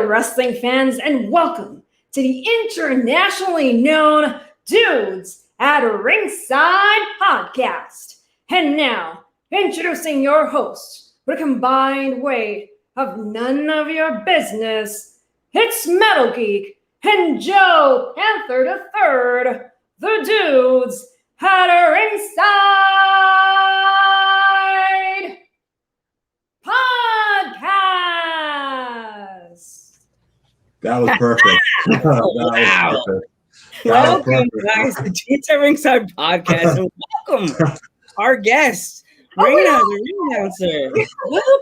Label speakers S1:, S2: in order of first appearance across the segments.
S1: wrestling fans, and welcome to the internationally known Dudes at Ringside podcast. And now, introducing your host with a combined weight of none of your business, it's Metal Geek and Joe Panther III, the Dudes at Ringside podcast.
S2: That was perfect.
S3: Wow. Welcome, guys, to Dudes at Ringside podcast, and welcome our guest, Mariah, the ring announcer.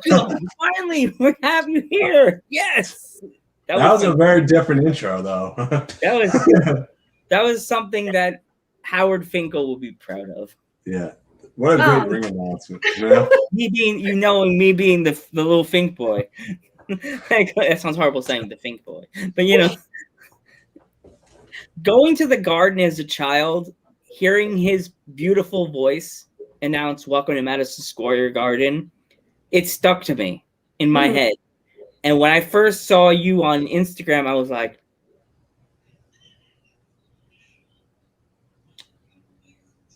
S3: Welcome. Finally, we have you here. Yes.
S2: That was a very different intro, though.
S3: That was something that Howard Finkel will be proud of.
S2: Yeah. What a great ring announcement. You know?
S3: Me being the little Fink boy. That sounds horrible saying the Fink boy. But going to the garden as a child, hearing his beautiful voice announce "Welcome to Madison Square Garden," it stuck to me in my head. And when I first saw you on Instagram, I was like,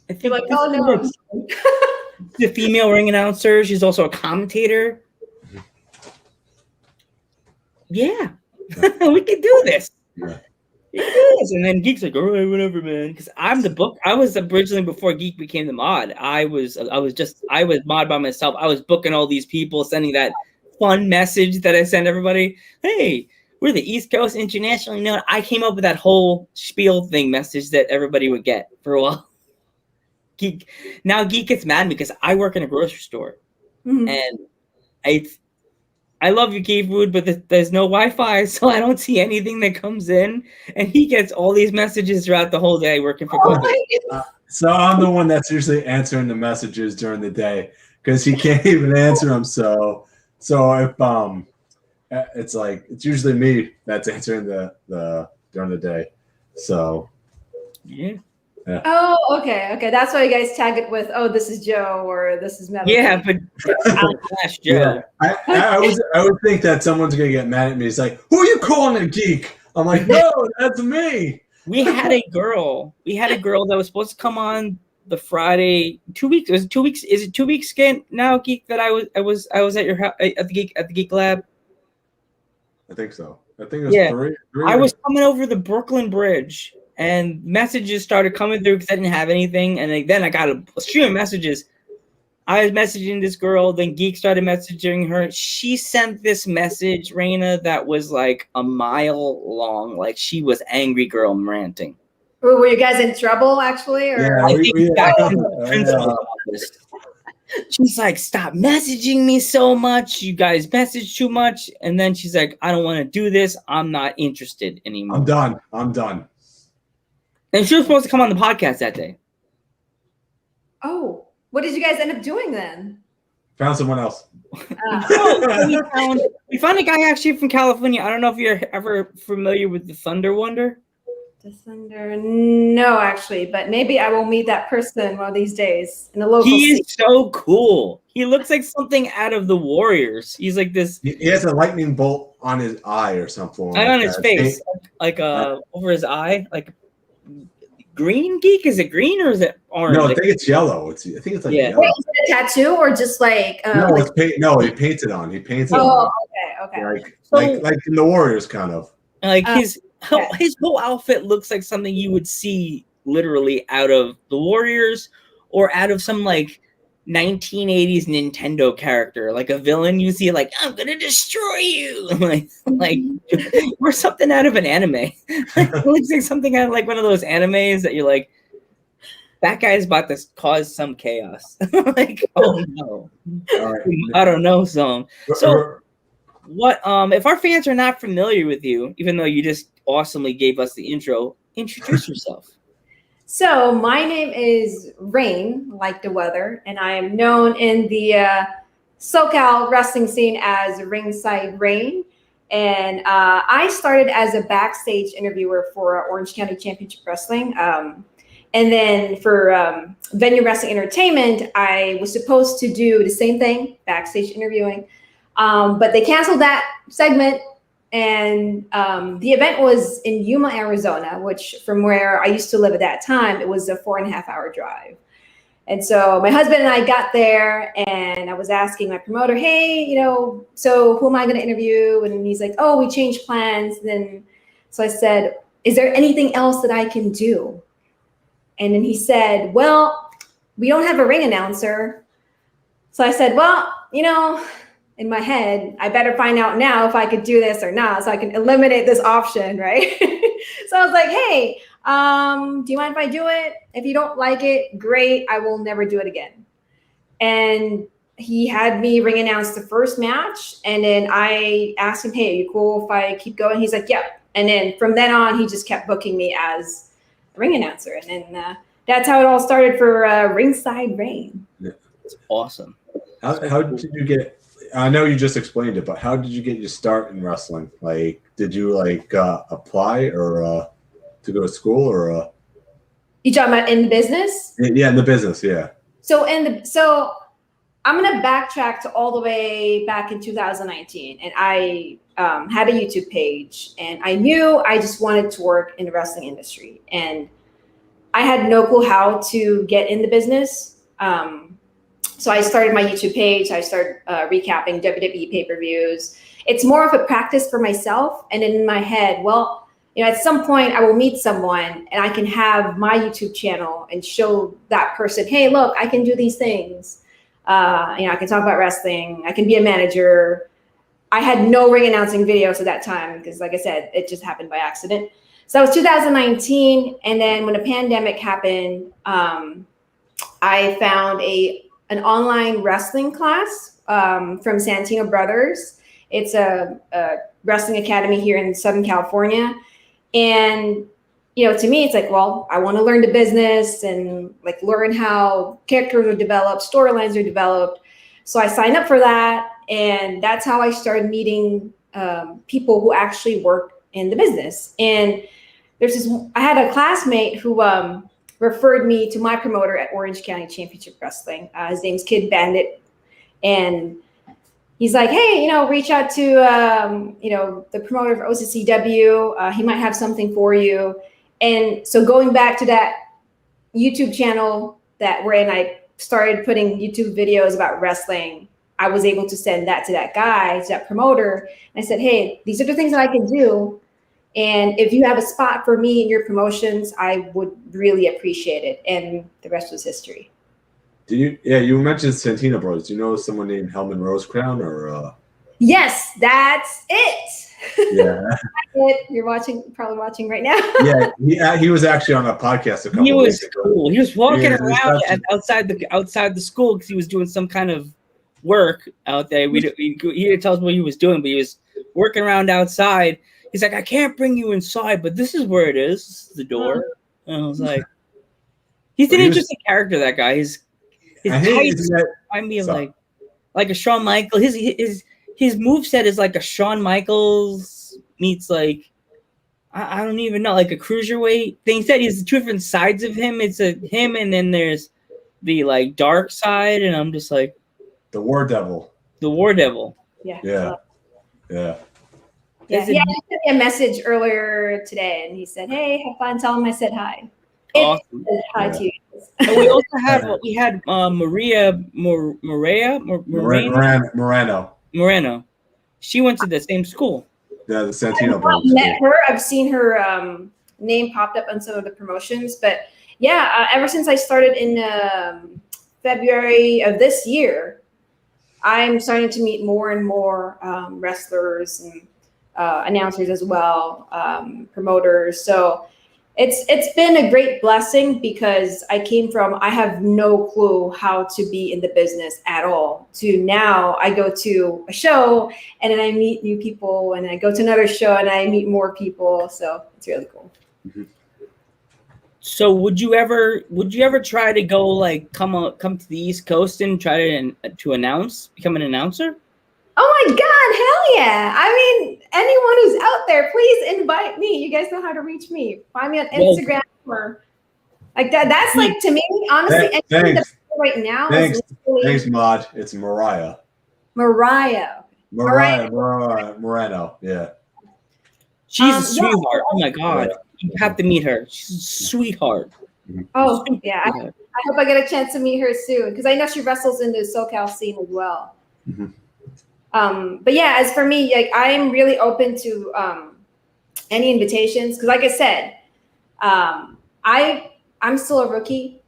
S3: I think the female ring announcer. She's also a commentator. Yeah, we can do this.
S2: Yeah.
S3: Yes, and then Geek's like, all right, whatever, man. Because I was originally, before Geek became the mod, I was mod by myself. I was booking all these people, sending that fun message that I send everybody. Hey, we're the East Coast internationally known. I came up with that whole spiel thing message that everybody would get for a while. Geek gets mad at me because I work in a grocery store, and I love your Geek food, but there's no Wi-Fi, so I don't see anything that comes in. And he gets all these messages throughout the whole day working for Google.
S2: So I'm the one that's usually answering the messages during the day because he can't even answer them. So if it's usually me that's answering the during the day. So
S3: yeah.
S1: Oh, okay. That's why you guys tag it with, "Oh, this is Joe," or "This is Metal."
S3: Yeah, but Joe.
S2: Yeah. I would think that someone's gonna get mad at me. It's like, who are you calling a geek? I'm like, no, that's me.
S3: We had a girl that was supposed to come on the Friday. 2 weeks. It was 2 weeks. Is it 2 weeks again now, Geek? That I was at your house at the Geek Lab.
S2: I think so. I think it was three.
S3: I was coming over the Brooklyn Bridge. And messages started coming through because I didn't have anything. And then I got a stream of messages. I was messaging this girl. Then Geek started messaging her. She sent this message, Raina, that was like a mile long. Like she was angry girl ranting.
S1: Were you guys in trouble, actually? Or?
S2: Yeah,
S3: I think back in the principal's office. She's like, stop messaging me so much. You guys message too much. And then she's like, I don't want to do this. I'm not interested anymore.
S2: I'm done.
S3: And she was supposed to come on the podcast that day.
S1: Oh, what did you guys end up doing then?
S2: Found someone else.
S3: We found a guy actually from California. I don't know if you're ever familiar with the Thunder Wonder.
S1: The Thunder? No, actually, but maybe I will meet that person one of these days in the local
S3: He
S1: scene.
S3: is so cool. He looks like something out of the Warriors. He's like this.
S2: He has a lightning bolt on his eye or something.
S3: On his face, like over his eye, like green. Geek, is it green or is it orange?
S2: No, I think it's yellow. I think it's like yellow.
S1: Wait, is it a tattoo or just like?
S2: No, it's paint. No, he paints it on. He paints it on.
S1: Oh, okay.
S2: Like in the Warriors, kind of.
S3: Like his whole outfit looks like something you would see literally out of the Warriors or out of some like 1980s Nintendo character, like a villain you see, like, I'm gonna destroy you, like or something out of an anime. It looks like something out of like one of those animes that you're like, that guy's about to cause some chaos. Like, oh no, right. I don't know. So what? If our fans are not familiar with you, even though you just awesomely gave us the intro, introduce yourself.
S1: So my name is Rain, like the weather, and I am known in the SoCal wrestling scene as Ringside Rain. And I started as a backstage interviewer for Orange County Championship Wrestling. And then for Venue Wrestling Entertainment, I was supposed to do the same thing, backstage interviewing. But they canceled that segment And the event was in Yuma, Arizona, which from where I used to live at that time, it was a 4.5-hour drive. And so my husband and I got there, and I was asking my promoter, hey, so who am I going to interview? And he's like, oh, we changed plans. And then, so I said, is there anything else that I can do? And then he said, well, we don't have a ring announcer. So I said, well, in my head, I better find out now if I could do this or not, so I can eliminate this option, right? So I was like, hey, do you mind if I do it? If you don't like it, great. I will never do it again. And he had me ring announce the first match. And then I asked him, hey, are you cool if I keep going? He's like, yep. And then from then on, he just kept booking me as a ring announcer. And then that's how it all started for Ringside Reign.
S2: Yeah.
S3: It's awesome.
S2: How did you get? I know you just explained it, but how did you get your start in wrestling? Like, did you apply or to go to school or?
S1: You talking about in the business?
S2: Yeah, in the business, yeah.
S1: So I'm gonna backtrack to all the way back in 2019, and I had a YouTube page, and I knew I just wanted to work in the wrestling industry, and I had no clue how to get in the business. So I started my YouTube page. I started recapping WWE pay-per-views. It's more of a practice for myself. And in my head, well, at some point I will meet someone and I can have my YouTube channel and show that person, hey, look, I can do these things. I can talk about wrestling. I can be a manager. I had no ring announcing videos at that time because, like I said, it just happened by accident. So that was 2019. And then when the pandemic happened, I found an online wrestling class from Santino Brothers. It's a wrestling academy here in Southern California. And, to me, it's like, well, I want to learn the business and learn how characters are developed, storylines are developed. So I signed up for that. And that's how I started meeting people who actually work in the business. And I had a classmate who referred me to my promoter at Orange County Championship Wrestling. His name's Kid Bandit. And he's like, hey, reach out to, the promoter of OCCW. He might have something for you. And so going back to that YouTube channel wherein I started putting YouTube videos about wrestling, I was able to send that to that guy, to that promoter. And I said, hey, these are the things that I can do. And if you have a spot for me in your promotions, I would really appreciate it. And the rest was history.
S2: You mentioned Santino Brothers. Do you know someone named Hellman Rosecrown or?
S1: Yes, that's it.
S2: Yeah.
S1: You're probably watching right now.
S2: Yeah, he was actually on a podcast a couple
S3: He was
S2: weeks ago.
S3: cool. He was walking around outside the school because he was doing some kind of work out there. He didn't tell us what he was doing, but he was working around outside. He's like, I can't bring you inside, but this is where it is. This is the door. And I was like, he's an interesting character, that guy. His tights remind me of like a Shawn Michaels. His moveset is like a Shawn Michaels meets I don't even know, like a cruiserweight thing. He said he's two different sides of him. It's him, and then there's the dark side, and I'm just like
S2: the War Devil.
S3: The War Devil.
S2: Yeah.
S1: He sent me a message earlier today, and he said, "Hey, have fun. Tell him I said hi."
S3: Awesome.
S1: Hi to you.
S3: And we also had Mariah Moreno. She went to the same school.
S2: Yeah, the Santino Brothers.
S1: I've met her. I've seen her name popped up on some of the promotions, but ever since I started in February of this year, I'm starting to meet more and more wrestlers and announcers as well, promoters. So it's been a great blessing because I have no clue how to be in the business at all, to now I go to a show and then I meet new people, and I go to another show and I meet more people. So it's really cool.
S2: Mm-hmm.
S3: So would you ever try to go come to the East Coast and try to become an announcer?
S1: Oh my God, hell yeah. I mean, anyone who's out there, please invite me. You guys know how to reach me. Find me on Instagram or like that. That's to me, honestly,
S2: thanks.
S1: Right now.
S2: Thanks, Maud. It's Mariah.
S1: Moreno.
S2: Moreno, yeah.
S3: She's a sweetheart. Oh my god,
S2: Yeah.
S3: you have to meet her. She's a sweetheart.
S1: Oh yeah, I hope I get a chance to meet her soon because I know she wrestles in the SoCal scene as well. But yeah, as for me, like I'm really open to any invitations because, like I said, I'm still a rookie,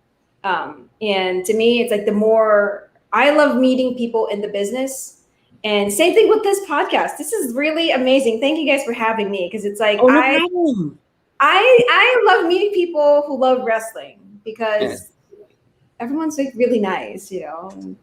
S1: and to me, it's like the more I love meeting people in the business. And same thing with this podcast. This is really amazing. Thank you guys for having me because it's like I love meeting people who love wrestling because everyone's like really nice, you know.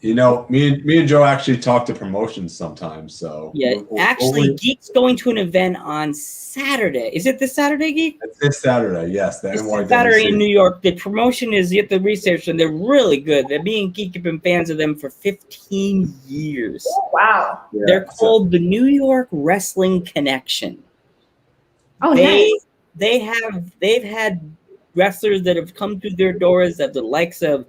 S2: You know, me and Joe actually talk to promotions sometimes. So
S3: yeah, actually, Geek's going to an event on Saturday. Is it this Saturday, Geek?
S2: It's this Saturday, yes.
S3: It's this Saturday in New York. The promotion is, you have to research, and they're really good. Me and Geek have been fans of them for 15 years.
S1: Oh, wow.
S2: Yeah,
S3: they're called the New York Wrestling Connection.
S1: Oh, nice.
S3: They've had wrestlers that have come through their doors of the likes of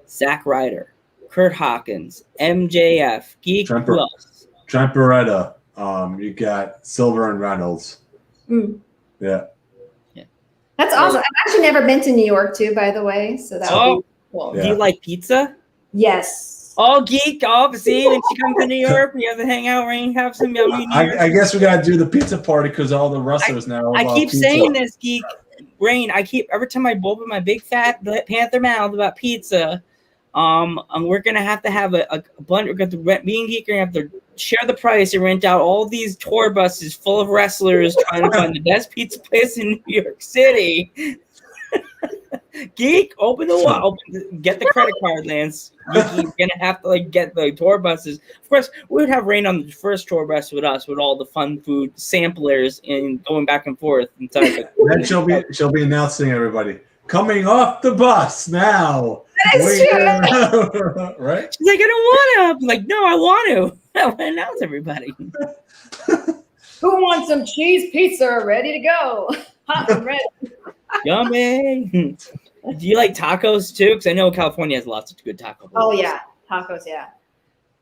S3: Zack Ryder, Kurt Hawkins, MJF, Geek,
S2: Trent Beretta. You got Silver and Reynolds. Yeah.
S1: That's awesome. I've actually never been to New York too, by the way. So that would be cool.
S3: Do you like pizza?
S1: Yes.
S3: Oh, Geek. Oh, see, when she comes to New York, we have to hang out and have some yummy.
S2: I guess we gotta do the pizza party because all the wrestlers now.
S3: I keep saying this, Geek. Rain. Every time I open my big fat panther mouth about pizza. And we're gonna have to have a bunch. We're going to rent. Me and Geek are gonna have to share the price and rent out all these tour buses full of wrestlers trying to find the best pizza place in New York City. Geek, open the wall. Get the credit card, Lance. Geeky's gonna have to get the tour buses. Of course, we would have Rain on the first tour bus with us, with all the fun food samplers and going back and forth. And
S2: then she'll be announcing everybody coming off the bus now.
S1: That's true.
S2: Right?
S3: She's like, I don't want to. I'm like, no, I want to. I want to announce everybody.
S1: Who wants some cheese pizza ready to go? Hot and ready.
S3: Yummy. Do you like tacos too? Because I know California has lots of good tacos.
S1: Oh yeah, tacos. Yeah,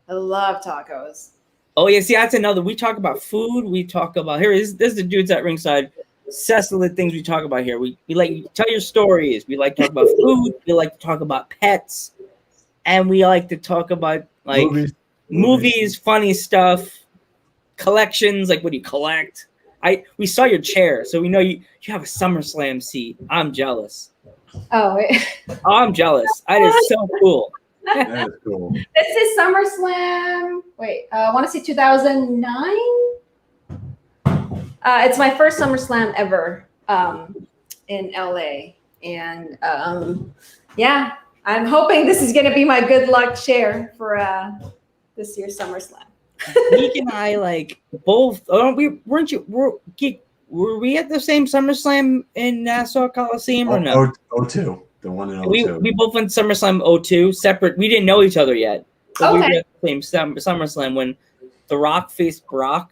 S1: I love tacos.
S3: Oh yeah, see, that's another. We talk about food. We talk about this is the dudes at Ringside. Assess the things we talk about here. We like tell your stories. We like to talk about food. We like to talk about pets, and we like to talk about movies, funny stuff, collections. Like what do you collect? We saw your chair, so we know you have a SummerSlam seat. I'm jealous.
S1: Oh,
S3: I'm jealous. That is so cool.
S2: That is cool.
S1: This is SummerSlam. Wait, I want to say 2009. It's my first SummerSlam ever in LA. And yeah, I'm hoping this is going to be my good luck chair for this year's SummerSlam.
S3: Geek and I both. Oh, were we at the same SummerSlam in Nassau Coliseum or no?
S2: 02. The one in 02.
S3: We both went SummerSlam 02, separate. We didn't know each other yet. But we were at the same SummerSlam when The Rock faced Brock.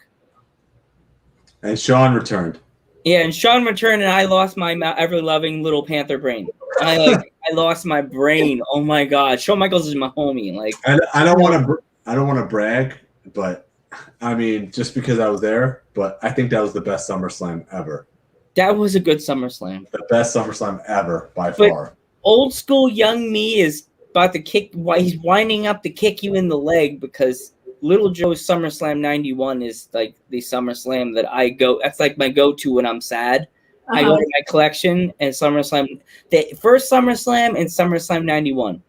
S2: And Sean returned.
S3: Yeah, and Sean returned, and I lost my ever-loving little Panther brain. I lost my brain. Oh my God, Shawn Michaels is my homie.
S2: I don't want to brag, but I mean, just because I was there, but I think that was the best SummerSlam ever.
S3: That was a good SummerSlam.
S2: The best SummerSlam ever by far.
S3: Old school young me is about to kick. He's winding up to kick you in the leg because Little Joe's SummerSlam 91 is like the SummerSlam that I go. That's like my go-to when I'm sad. I go to my collection and SummerSlam, the first SummerSlam and SummerSlam 91.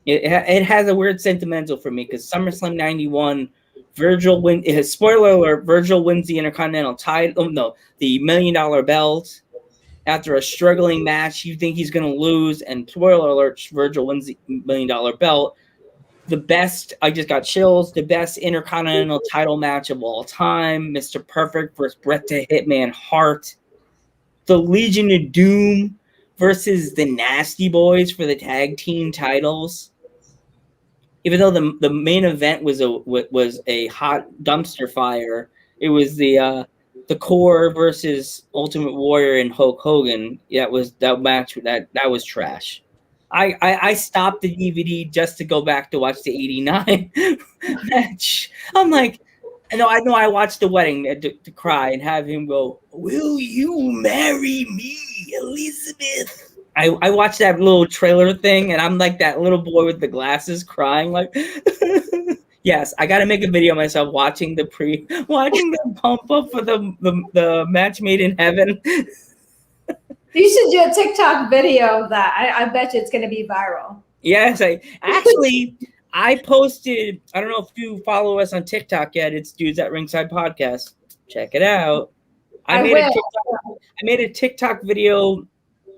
S3: It has a weird sentimental for me because SummerSlam 91, spoiler alert, Virgil wins the Intercontinental title. Oh, no, the $1 million belt after a struggling match. You think he's going to lose, and spoiler alert, Virgil wins the $1 million belt. The best, I just got chills, the best Intercontinental title match of all time. Mr. Perfect versus Bret the Hitman Hart. The Legion of Doom versus the Nasty Boys for the tag team titles. Even though the main event was a hot dumpster fire, it was the Core versus Ultimate Warrior and Hulk Hogan. That match that was trash. I stopped the DVD just to go back to watch the '89 match. I'm like, I know. I watched the wedding to cry and have him go, "Will you marry me, Elizabeth?" I watched that little trailer thing, and I'm like that little boy with the glasses crying, like, yes, I got to make a video of myself watching the pump up for the match made in heaven.
S1: You should do a TikTok video of that. I bet you it's going to be viral.
S3: Yes, I posted, I don't know if you follow us on TikTok yet. It's Dudes at Ringside Podcast. Check it out. I made a TikTok video.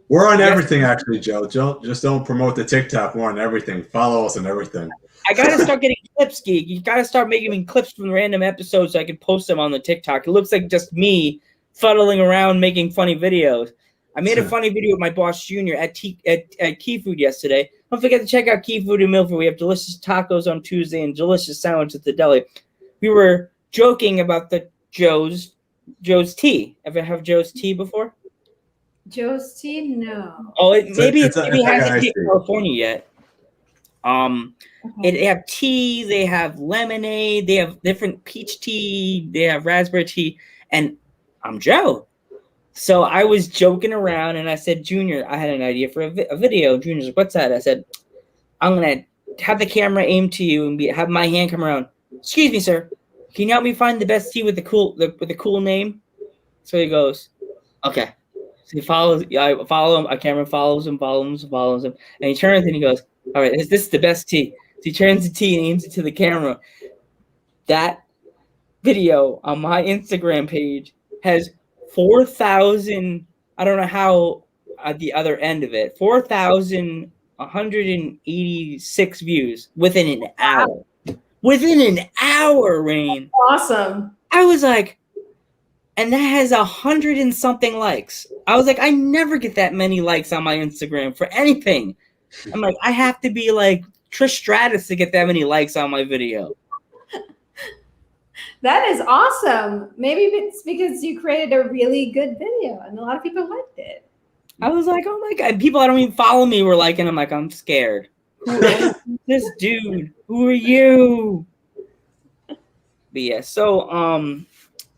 S2: We're on everything, actually, Joe. Just don't promote the TikTok. We're on everything. Follow us on everything.
S3: I got to start getting clips, Geek. You got to start making me clips from random episodes so I can post them on the TikTok. It looks like just me fuddling around making funny videos. I made a funny video with my boss, Junior, at Key Food yesterday. Don't forget to check out Key Food in Milford. We have delicious tacos on Tuesday and delicious sandwiches at the deli. We were joking about the Joe's tea. Ever have Joe's tea before?
S1: Joe's tea? No.
S3: Oh, maybe it hasn't hit California yet.
S1: Okay.
S3: They have tea, they have lemonade, they have different peach tea, they have raspberry tea, and I'm Joe. So I was joking around, and I said, Junior, I had an idea for a video. Junior's like, what's that? I said, I'm going to have the camera aimed to you and have my hand come around. Excuse me, sir. Can you help me find the best tea with the cool name? So he goes, okay. So I follow him. Our camera follows him. And he turns and he goes, all right, this is the best tea. So he turns the tea and aims it to the camera. That video on my Instagram page has 4,000, I don't know how at the other end of it, 4,186 views within an hour. Within an hour, Rain.
S1: Awesome.
S3: I was like, and that has 100 and something likes. I was like, I never get that many likes on my Instagram for anything. I'm like, I have to be like Trish Stratus to get that many likes on my video.
S1: That is awesome. Maybe it's because you created a really good video and a lot of people liked it.
S3: I was like, oh my God. People that don't even follow me were liking. I'm like, I'm scared. Who is this dude? Who are you? But yeah, so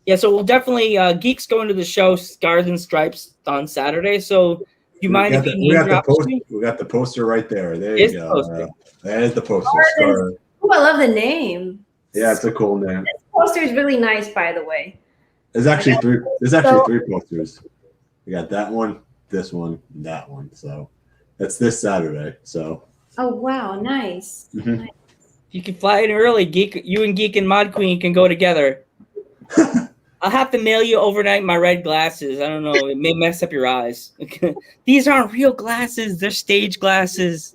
S3: we'll definitely Geek's going to the show Scars and Stripes on Saturday. So you mind if
S2: we got the poster right there. There you go. That is the poster.
S1: Oh, I love the name.
S2: Yeah, it's a cool name.
S1: This poster is really nice, by the way.
S2: There's actually three posters. We got that one, this one, and that one. So that's this Saturday. So.
S1: Oh wow, nice.
S2: Mm-hmm.
S1: Nice.
S3: You can fly in early, Geek. You and Geek and Mod Queen can go together. I'll have to mail you overnight my red glasses. I don't know. It may mess up your eyes. These aren't real glasses. They're stage glasses.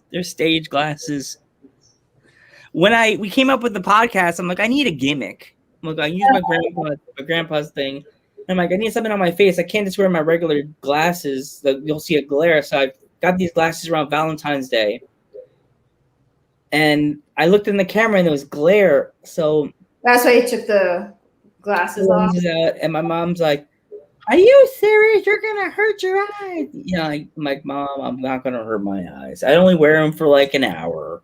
S3: When we came up with the podcast, I'm like, I need a gimmick. I'm like, I use my grandpa's thing. I'm like, I need something on my face. I can't just wear my regular glasses that you'll see a glare. So I got these glasses around Valentine's Day. And I looked in the camera and there was glare. So
S1: that's why you took the glasses off.
S3: And my mom's like, are you serious? You're going to hurt your eyes. Yeah, I'm like, Mom, I'm not going to hurt my eyes. I only wear them for like an hour.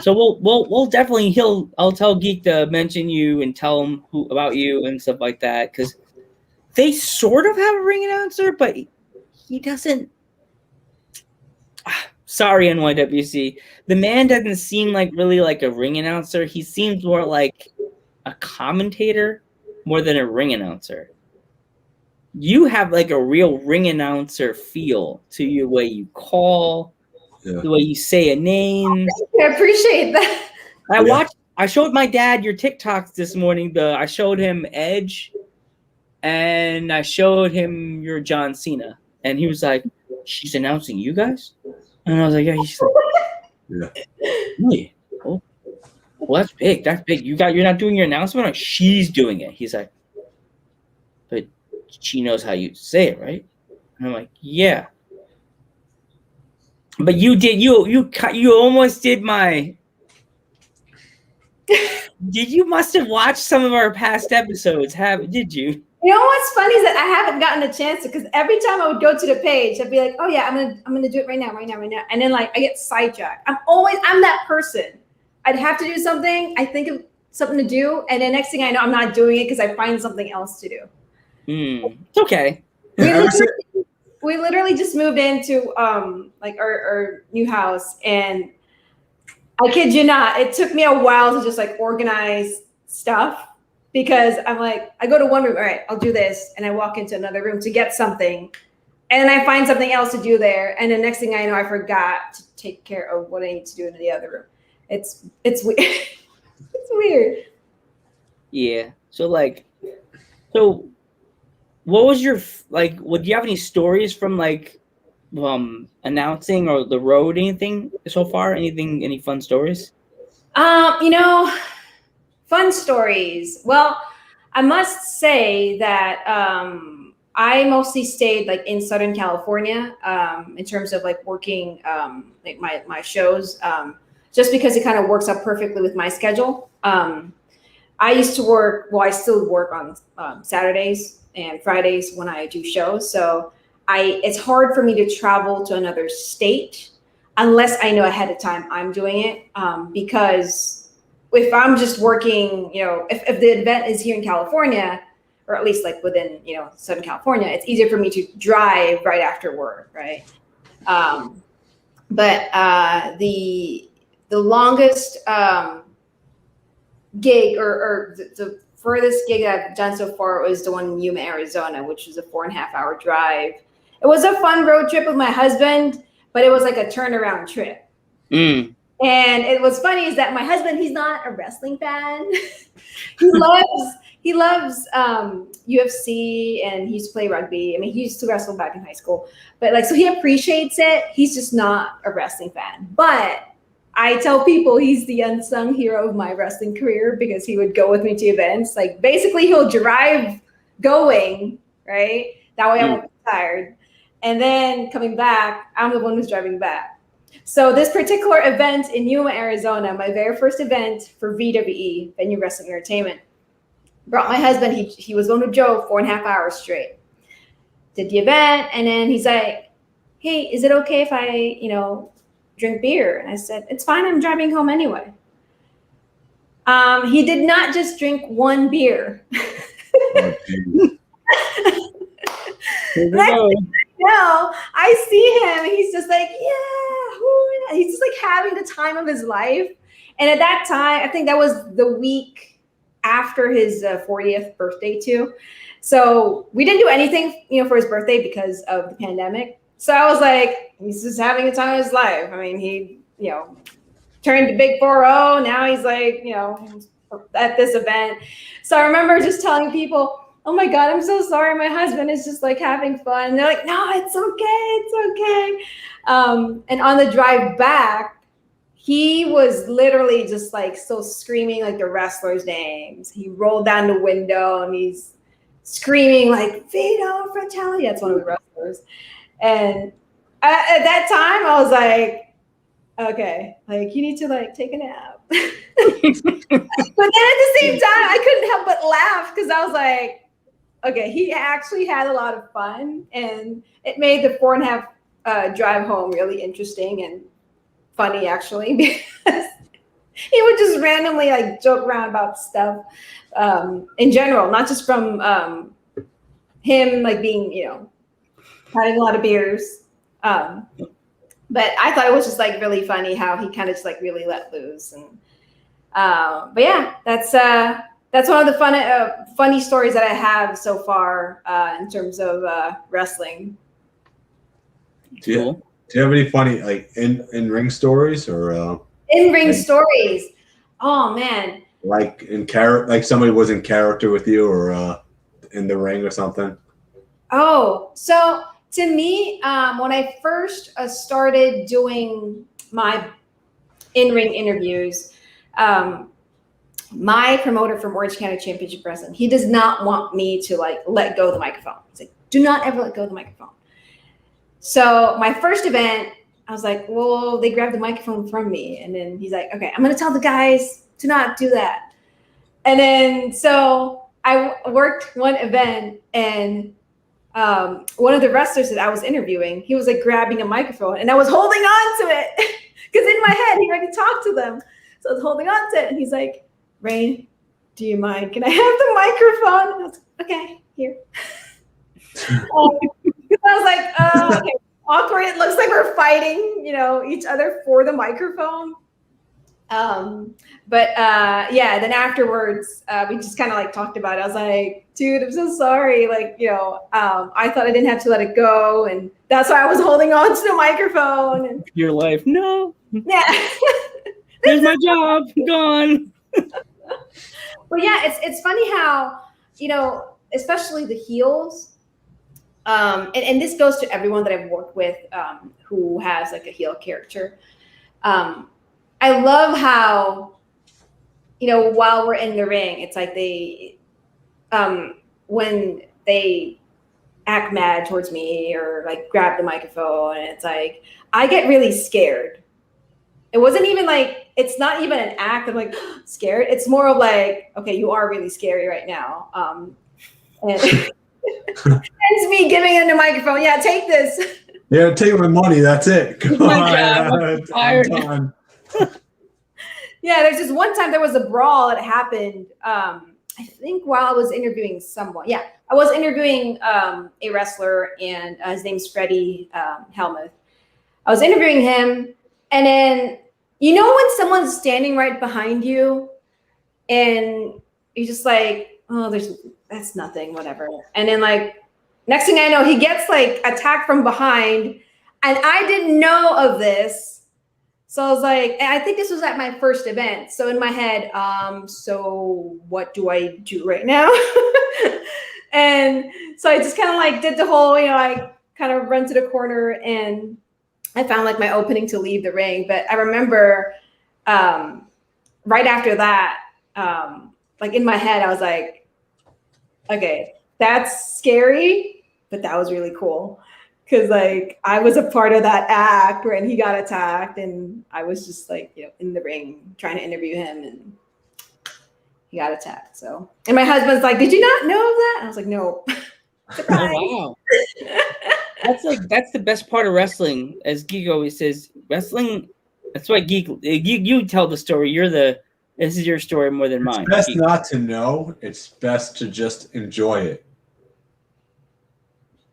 S3: So we'll definitely I'll tell Geek to mention you and tell him about you and stuff like that, because they sort of have a ring announcer, but he doesn't. Sorry, NYWC. The man doesn't seem like really like a ring announcer. He seems more like a commentator more than a ring announcer. You have like a real ring announcer feel to you, the way you call. Yeah. The way you say a name.
S1: I appreciate that.
S3: I showed my dad your TikToks this morning. I showed him Edge, and I showed him your John Cena, and he was like, "She's announcing you guys," and I was like, "Yeah." He's like, "Yeah, really? Oh, well, that's big. That's big. You're not doing your announcement. Like, she's doing it." He's like, "But she knows how you say it, right?" And I'm like, "Yeah." But you almost did my. You must have watched some of our past episodes, did you?
S1: You know what's funny is that I haven't gotten a chance to, because every time I would go to the page, I'd be like, oh yeah, I'm gonna do it right now, and then like I get sidetracked. I'm that person. I'd have to do something. I think of something to do, and then next thing I know, I'm not doing it because I find something else to do.
S3: It's okay.
S1: We literally just moved into like our new house, and I kid you not, it took me a while to just like organize stuff because I'm like, I go to one room, all right, I'll do this, and I walk into another room to get something, and then I find something else to do there, and the next thing I know, I forgot to take care of what I need to do in the other room. It's weird. It's weird.
S3: Yeah. So what was your like? Would you have any stories from like announcing or the road? Anything so far? Any fun stories?
S1: Fun stories. Well, I must say that I mostly stayed like in Southern California in terms of like working like my shows, just because it kind of works out perfectly with my schedule. I used to work, well, I still work on Saturdays and Fridays when I do shows. So it's hard for me to travel to another state unless I know ahead of time I'm doing it. Because if I'm just working, if the event is here in California, or at least like within, Southern California, it's easier for me to drive right after work, right? But the longest gig or the furthest gig I've done so far was the one in Yuma, Arizona, which was a 4.5-hour drive. It was a fun road trip with my husband, but it was like a turnaround trip. And it was funny is that my husband, he's not a wrestling fan. He loves UFC, and he used to play rugby. I mean, he used to wrestle back in high school, but like, so he appreciates it. He's just not a wrestling fan. But I tell people he's the unsung hero of my wrestling career because he would go with me to events. Like basically he'll drive going, right? That way I won't be tired. And then coming back, I'm the one who's driving back. So this particular event in Yuma, Arizona, my very first event for VWE, Venue Wrestling Entertainment, brought my husband. He was going to drove 4.5 hours straight. Did the event, and then he's like, "Hey, is it okay if I, drink beer?" And I said, "It's fine. I'm driving home anyway." He did not just drink one beer. No, I see him. He's just like, yeah. He's just like having the time of his life. And at that time, I think that was the week after his 40th birthday too. So we didn't do anything, for his birthday because of the pandemic. So I was like, he's just having the time of his life. I mean, he, turned to big 4-0. Now he's like, at this event. So I remember just telling people, "Oh my God, I'm so sorry. My husband is just like having fun." And they're like, "No, it's okay. It's okay." And on the drive back, he was literally just like so screaming like the wrestlers' names. He rolled down the window and he's screaming like Vito Fratelli. That's one of the wrestlers. And at that time, I was like, okay, like you need to like take a nap. But then at the same time, I couldn't help but laugh because I was like, okay, he actually had a lot of fun, and it made the 4.5 drive home really interesting and funny actually, because he would just randomly like joke around about stuff in general, not just from him like being, having a lot of beers. But I thought it was just like really funny how he kind of just like really let loose. And but yeah, that's one of the funny stories that I have so far in terms of wrestling.
S2: Do you have any funny like in ring stories or
S1: in ring stories? Oh man,
S2: like like somebody was in character with you or in the ring or something.
S1: Oh, so to me, when I first started doing my in-ring interviews, my promoter from Orange County Championship Wrestling, he does not want me to like let go of the microphone. He's like, "Do not ever let go of the microphone." So my first event, I was like, well, they grabbed the microphone from me. And then he's like, "Okay, I'm going to tell the guys to not do that." And then, so I worked one event, and one of the wrestlers that I was interviewing, he was like grabbing a microphone, and I was holding on to it because in my head, he already talked to them. So I was holding on to it, and he's like, Rain, do you mind? Can I have the microphone? I was like, okay, here. I was like, okay, awkward. It looks like we're fighting, each other for the microphone. Yeah, then afterwards, we just kind of like talked about it. I was like, dude, I'm so sorry. Like, I thought I didn't have to let it go. And that's why I was holding on to the microphone. And
S3: Your life. No.
S1: yeah.
S3: There's my job. Gone.
S1: But yeah, it's funny how, especially the heels, and this goes to everyone that I've worked with who has like a heel character. I love how, while we're in the ring, it's like they, when they act mad towards me or like grab the microphone, and it's like, I get really scared. It wasn't even like, it's not even an act of like scared. It's more of like, okay, you are really scary right now. And it's me giving him the microphone. Yeah, take this.
S2: Yeah, take my money. That's it. Come on.
S3: I'm
S1: Yeah, there's this one time there was a brawl that happened. I think while I was interviewing someone. Yeah, I was interviewing a wrestler, and his name's Freddie Helmuth. I was interviewing him, and then when someone's standing right behind you, and you're just like, oh, that's nothing, whatever. And then like next thing I know, he gets like attacked from behind, and I didn't know of this. So I was like, and I think this was at my first event. So in my head, so what do I do right now? And so I just kind of like did the whole, I kind of run to the corner, and I found like my opening to leave the ring. But I remember right after that, like in my head, I was like, okay, that's scary, but that was really cool. Because like I was a part of that act when he got attacked, and I was just like, in the ring trying to interview him, and he got attacked. So, and my husband's like, "Did you not know of that?" And I was like, "No."
S3: Oh, wow. That's the best part of wrestling, as Geek always says. Wrestling. That's why Geek. You tell the story. This is your story more than mine.
S2: It's best
S3: Geek.
S2: not to know. It's best to just enjoy it.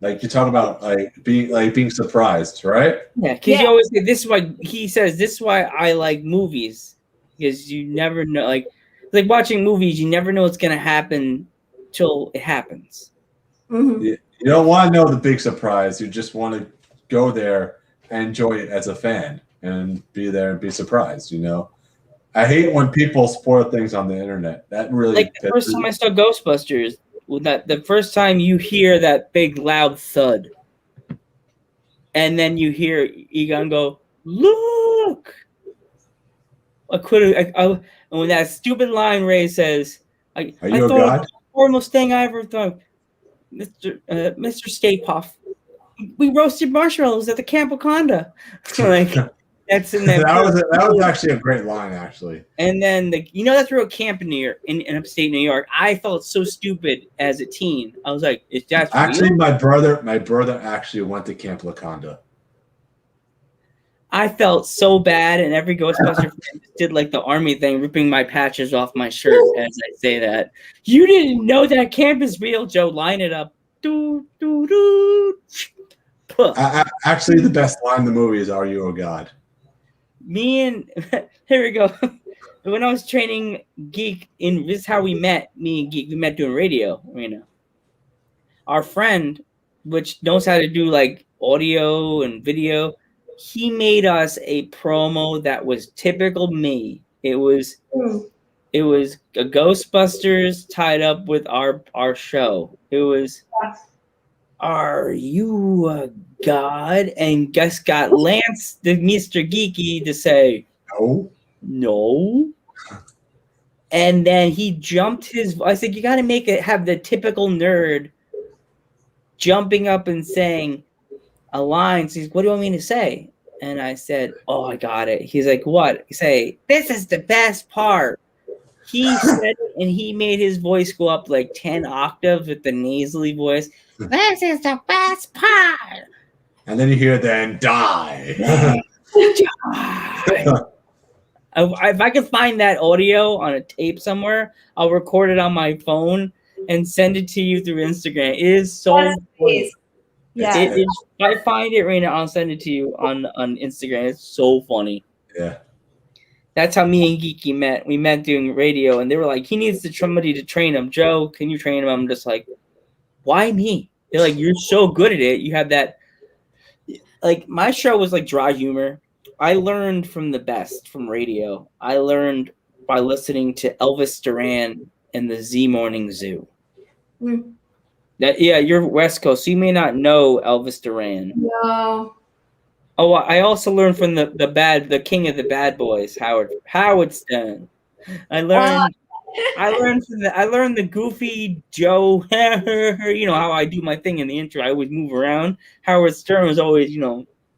S2: Like you talk about being surprised, right?
S3: Yeah, because you always say this is why he says this is why I like movies, because you never know, like watching movies, you never know what's gonna happen till it happens.
S1: Mm-hmm.
S2: You don't want to know the big surprise. You just want to go there and enjoy it as a fan and be there and be surprised. I hate when people spoil things on the internet. That really
S3: like the first time I saw Ghostbusters. That the first time you hear that big loud thud, and then you hear Egon go, "Look!" And when that stupid line Ray says, "I thought it was the foremost thing I ever thought." Mr. Stay Puff, we roasted marshmallows at the Camp Wakanda. Like that's in that.
S2: that was actually a great line, actually.
S3: And then that's real camp in upstate New York. I felt so stupid as a teen. I was like, "Is that
S2: actually
S3: real?"
S2: my brother actually went to Camp Wakanda.
S3: I felt so bad, and every Ghostbuster fan did like the army thing, ripping my patches off my shirt as I say that. You didn't know that camp is real, Joe. Line it up. Do, do, do.
S2: Actually, the best line in the movie is "Are you a god?"
S3: Here we go. When I was training Geek, this is how we met. Me and Geek, we met doing radio. Our friend, which knows how to do like audio and video, he made us a promo that was typical me. It was a Ghostbusters tied up with our show. It was, "Are you a god?" And just got Lance, the Mr. Geeky, to say no. And then he jumped I said, "You got to have the typical nerd jumping up and saying a line." So he's, "What do you want me to say?" And I said, "Oh, I got it." He's like, "What?" I say, "This is the best part." He said it, and he made his voice go up like 10 octaves with the nasally voice. "This is the best part."
S2: And then you hear "then die."
S3: If I could find that audio on a tape somewhere, I'll record it on my phone and send it to you through Instagram. It is so
S1: Yes,
S3: funny.
S1: please. Yeah.
S3: If I find it right now, I'll send it to you on Instagram. It's so funny.
S2: Yeah.
S3: That's how me and Geeky met. We met doing radio, and they were like, he needs somebody to train him. Joe, can you train him? I'm just like, why me? They're like, you're so good at it. You have that. Like, my show was like dry humor. I learned from the best from radio. I learned by listening to Elvis Duran and the Z Morning Zoo.
S1: Mm.
S3: Yeah, you're West Coast, so you may not know Elvis Duran.
S1: No.
S3: Oh, I also learned from the king of the bad boys, Howard Stern. I learned the goofy Joe. You know how I do my thing in the intro. I always move around. Howard Stern was always,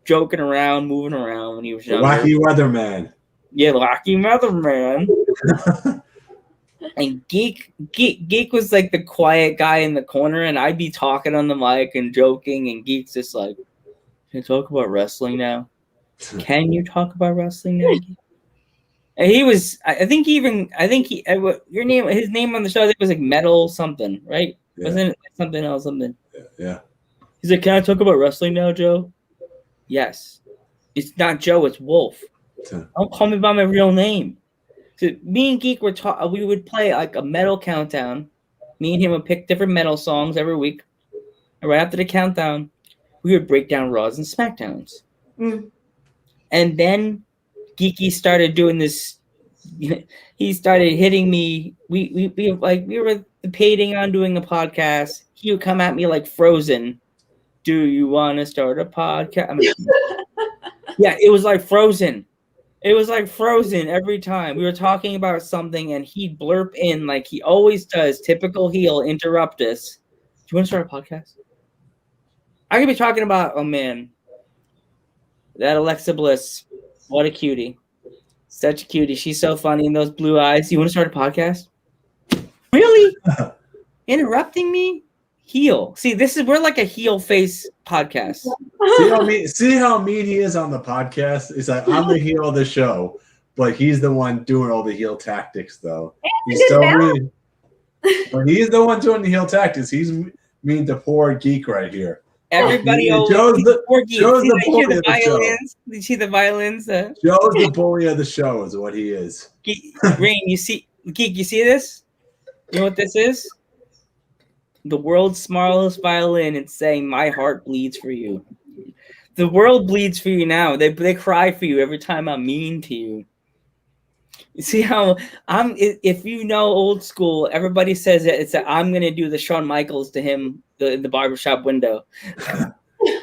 S3: joking around, moving around when he was younger.
S2: Wacky Weatherman.
S3: Yeah, Wacky Weatherman. And Geek was like the quiet guy in the corner, and I'd be talking on the mic and joking, and Geek's just like, "Can you talk about wrestling now? Can you talk about wrestling now?" And he was, his name on the show, I think was like Metal something, right?
S2: Yeah.
S3: Wasn't it something else? Something.
S2: Yeah.
S3: He's like, "Can I talk about wrestling now, Joe?" Yes. It's not Joe, it's Wolf. Don't call me by my real name. So me and Geek we would play like a metal countdown. Me and him would pick different metal songs every week. And right after the countdown, we would break down Raws and SmackDowns.
S1: Mm.
S3: And then Geeky started doing this. He started hitting me. We were debating on doing a podcast. He would come at me like Frozen. Do you want to start a podcast? Yeah, it was like Frozen. It was like Frozen every time. We were talking about something, and he'd blurp in like he always does. Typical heel, interrupt us. Do you want to start a podcast? I could be talking about, oh man, that Alexa Bliss. What a cutie. Such a cutie. She's so funny in those blue eyes. You want to start a podcast? Really? Interrupting me? Heel. See, we're like a heel face podcast.
S2: See how mean he is on the podcast? It's like, I'm the heel of the show, but he's the one doing all the heel tactics, though. He's so mean. But he's the one doing the heel tactics. He's mean to poor Geek right here.
S3: Everybody
S2: Joe's the bully of the show.
S3: Did you see the violins?
S2: Joe's the bully of the show is what he is.
S3: Rain, Geek, you see this? You know what this is? The world's smallest violin. It's saying, "My heart bleeds for you." The world bleeds for you now. They cry for you every time I'm mean to you. You see how if you know old school, everybody says that I'm gonna do the Shawn Michaels to him in the barbershop window.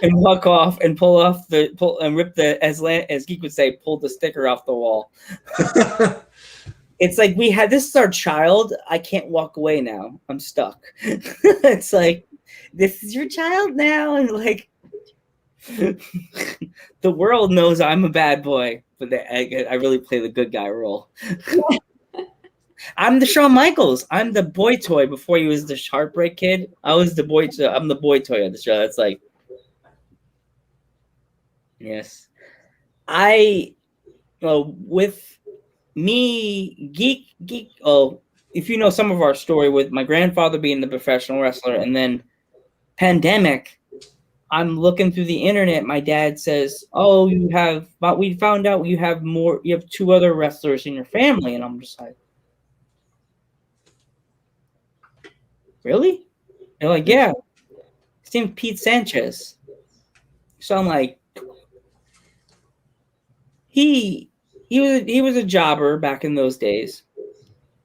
S3: And walk off and rip as Geek would say, pull the sticker off the wall. It's like this is our child. I can't walk away now. I'm stuck. It's like, this is your child now. And like, the world knows I'm a bad boy, but I really play the good guy role. I'm the Shawn Michaels. I'm the boy toy before he was the Heartbreak Kid. I'm the boy toy of the show. It's like, yes. With me, Geek. Oh, if you know some of our story with my grandfather being the professional wrestler, and then pandemic, I'm looking through the internet. My dad says, "Oh, we found out you have 2 other wrestlers in your family," and I'm just like, "Really?" They're like, "Yeah, his name's Pete Sanchez." So I'm like, he was a jobber back in those days,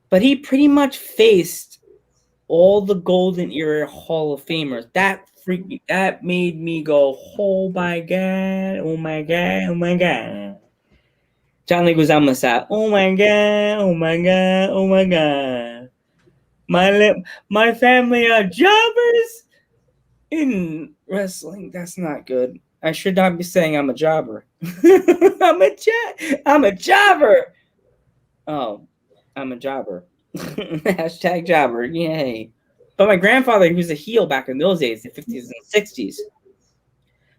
S3: but he pretty much faced all the Golden Era Hall of Famers. That made me go, "Oh my god, oh my god, oh my god." John Leguizamo said, "Oh my god, oh my god, oh my god. My family are jobbers in wrestling." That's not good. I should not be saying I'm a jobber. I'm a jobber. Oh, I'm a jobber. Hashtag jobber. Yay. But my grandfather, he was a heel back in those days, the 50s and 60s.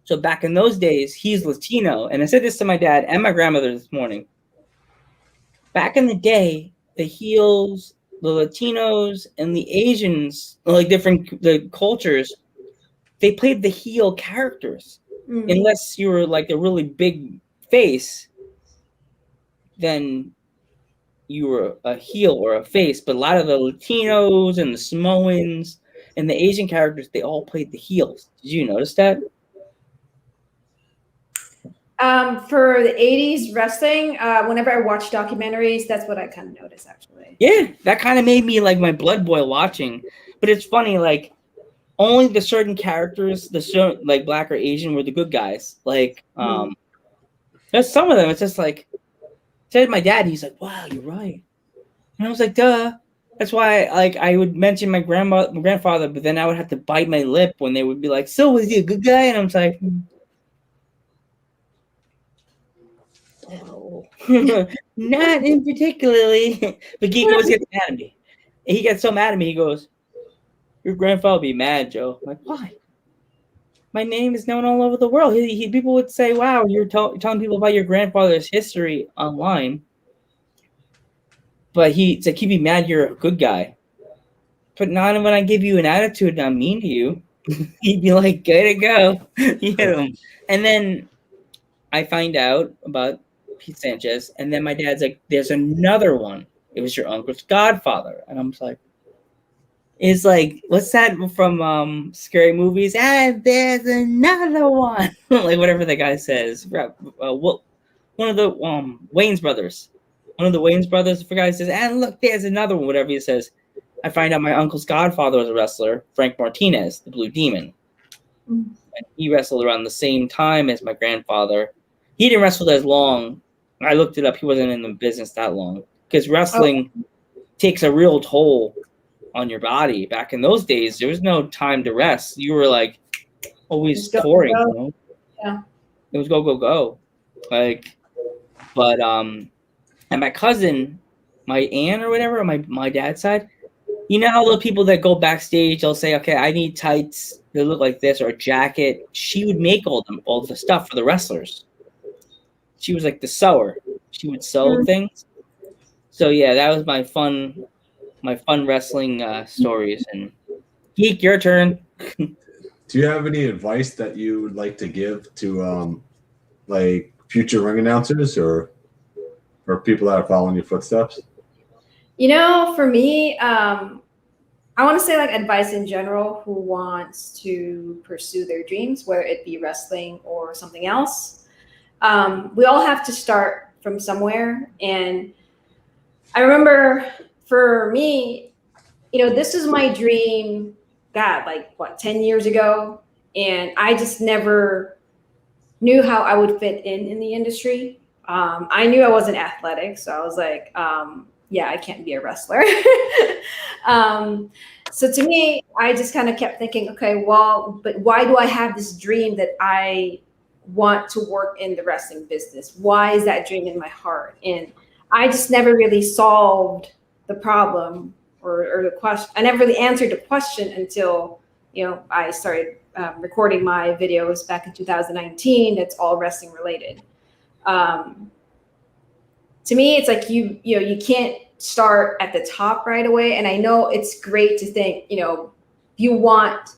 S3: So back in those days, he's Latino. And I said this to my dad and my grandmother this morning. back in the day, the heels, the Latinos, and the Asians, like the cultures, they played the heel characters. Unless you were like a really big face, then you were a heel or a face. But a lot of the Latinos and the Samoans and the Asian characters, they all played the heels. Did you notice that?
S1: For the 80s wrestling, whenever I watch documentaries, that's what I kind of notice, actually.
S3: Yeah, that kind of made me like my blood boil watching. But it's funny, like only the certain characters, like black or Asian, were the good guys. Like, there's some of them. It's just like, said my dad. He's like, "Wow, you're right," and I was like, "Duh." That's why, like, I would mention my grandfather, but then I would have to bite my lip when they would be like, "So was he a good guy?" And I'm like, "Oh, not in particularly." But Geek always gets mad at me. And he gets so mad at me. He goes, "Your grandfather will be mad, Joe." I'm like, why? My name is known all over the world. People would say, "Wow, you're telling people about your grandfather's history online." But it's like he'd be mad you're a good guy. But not when I give you an attitude and I'm mean to you. He'd be like, "Way to go." You hit him. And then I find out about Pete Sanchez, and then my dad's like, "There's another one. It was your uncle's godfather." And I'm just like, it's like, what's that from scary movies? There's another one. Like whatever the guy says. One of the Wayne's brothers. One of the Wayne's brothers, the guy says, "And look, there's another one," whatever he says. I find out my uncle's godfather was a wrestler, Frank Martinez, the Blue Demon. And he wrestled around the same time as my grandfather. He didn't wrestle as long. I looked it up. He wasn't in the business that long. Because wrestling takes a real toll on your body. Back in those days, there was no time to rest. You were like always touring, you know?
S1: Yeah.
S3: It was go. Like, but and my cousin, my aunt or whatever, on my dad's side, you know how the people that go backstage, they'll say, "Okay, I need tights that look like this," or a jacket. She would make all the stuff for the wrestlers. She was like the sewer. She would sew things. So yeah, that was my fun wrestling stories. And Geek, your turn.
S2: Do you have any advice that you would like to give to like future ring announcers or people that are following your footsteps?
S1: You know, for me, I want to say like advice in general who wants to pursue their dreams, whether it be wrestling or something else. We all have to start from somewhere. And I remember for me, you know, this is my dream, God, like what, 10 years ago. And I just never knew how I would fit in the industry. I knew I wasn't athletic. So I was like, yeah, I can't be a wrestler. So to me, I just kind of kept thinking, okay, well, but why do I have this dream that I want to work in the wrestling business? Why is that dream in my heart? And I just never really solved the problem or the question. I never really answered the question until, you know, I started recording my videos back in 2019. That's all wrestling related. To me, it's like you can't start at the top right away. And I know it's great to think, you know, you want,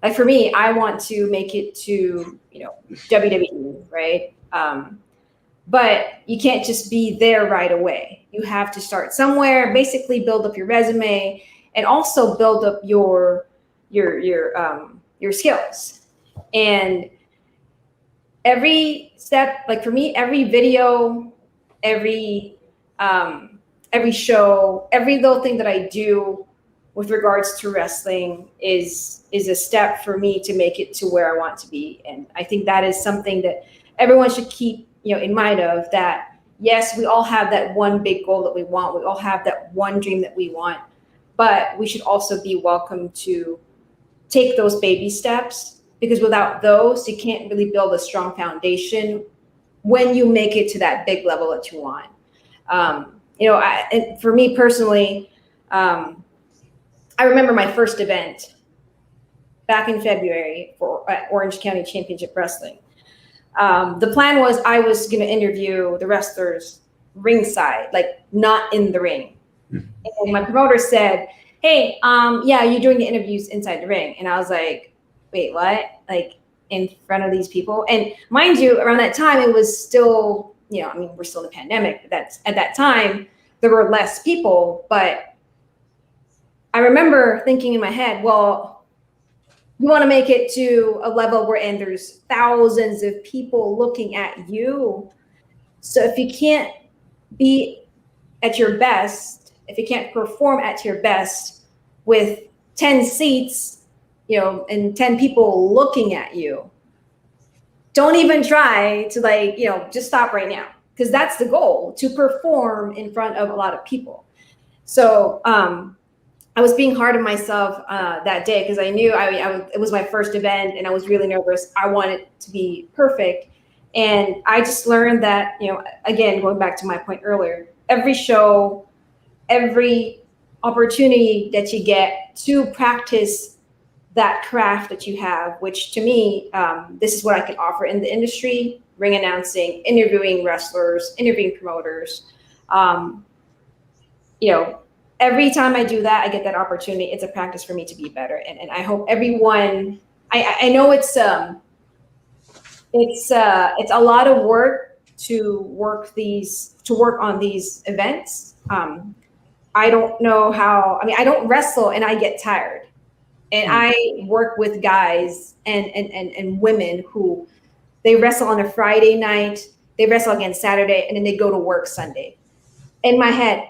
S1: like for me, I want to make it to, you know, WWE, right? But you can't just be there right away. You have to start somewhere, basically build up your resume, and also build up your skills. And every step, like for me, every video, every show, every little thing that I do with regards to wrestling is a step for me to make it to where I want to be. And I think that is something that everyone should keep, you know, in mind of that. Yes, we all have that one big goal that we want. We all have that one dream that we want, but we should also be welcome to take those baby steps, because without those, you can't really build a strong foundation when you make it to that big level that you want. You know, and for me personally, I remember my first event back in February for Orange County Championship Wrestling. The plan was I was going to interview the wrestlers ringside, like not in the ring. And my promoter said, hey, yeah, you're doing the interviews inside the ring. And I was like, wait, what? Like in front of these people? And mind you, around that time, it was still, we're still in the pandemic. At that time, there were less people. But I remember thinking in my head, well, you want to make it to a level where there's thousands of people looking at you. So if you can't be at your best, if you can't perform at your best with 10 seats, and 10 people looking at you, don't even try to just stop right now. Because that's the goal, to perform in front of a lot of people. So I was being hard on myself that day because I knew it was my first event and I was really nervous. I wanted it to be perfect. And I just learned that, again, going back to my point earlier, every show, every opportunity that you get to practice that craft that you have, which to me, this is what I can offer in the industry: ring announcing, interviewing wrestlers, interviewing promoters. Every time I do that, I get that opportunity. It's a practice for me to be better. And I hope everyone, I know it's a lot of work to work on these events. I don't know how, I don't wrestle and I get tired. And I work with guys and women who they wrestle on a Friday night, they wrestle again Saturday, and then they go to work Sunday. In my head,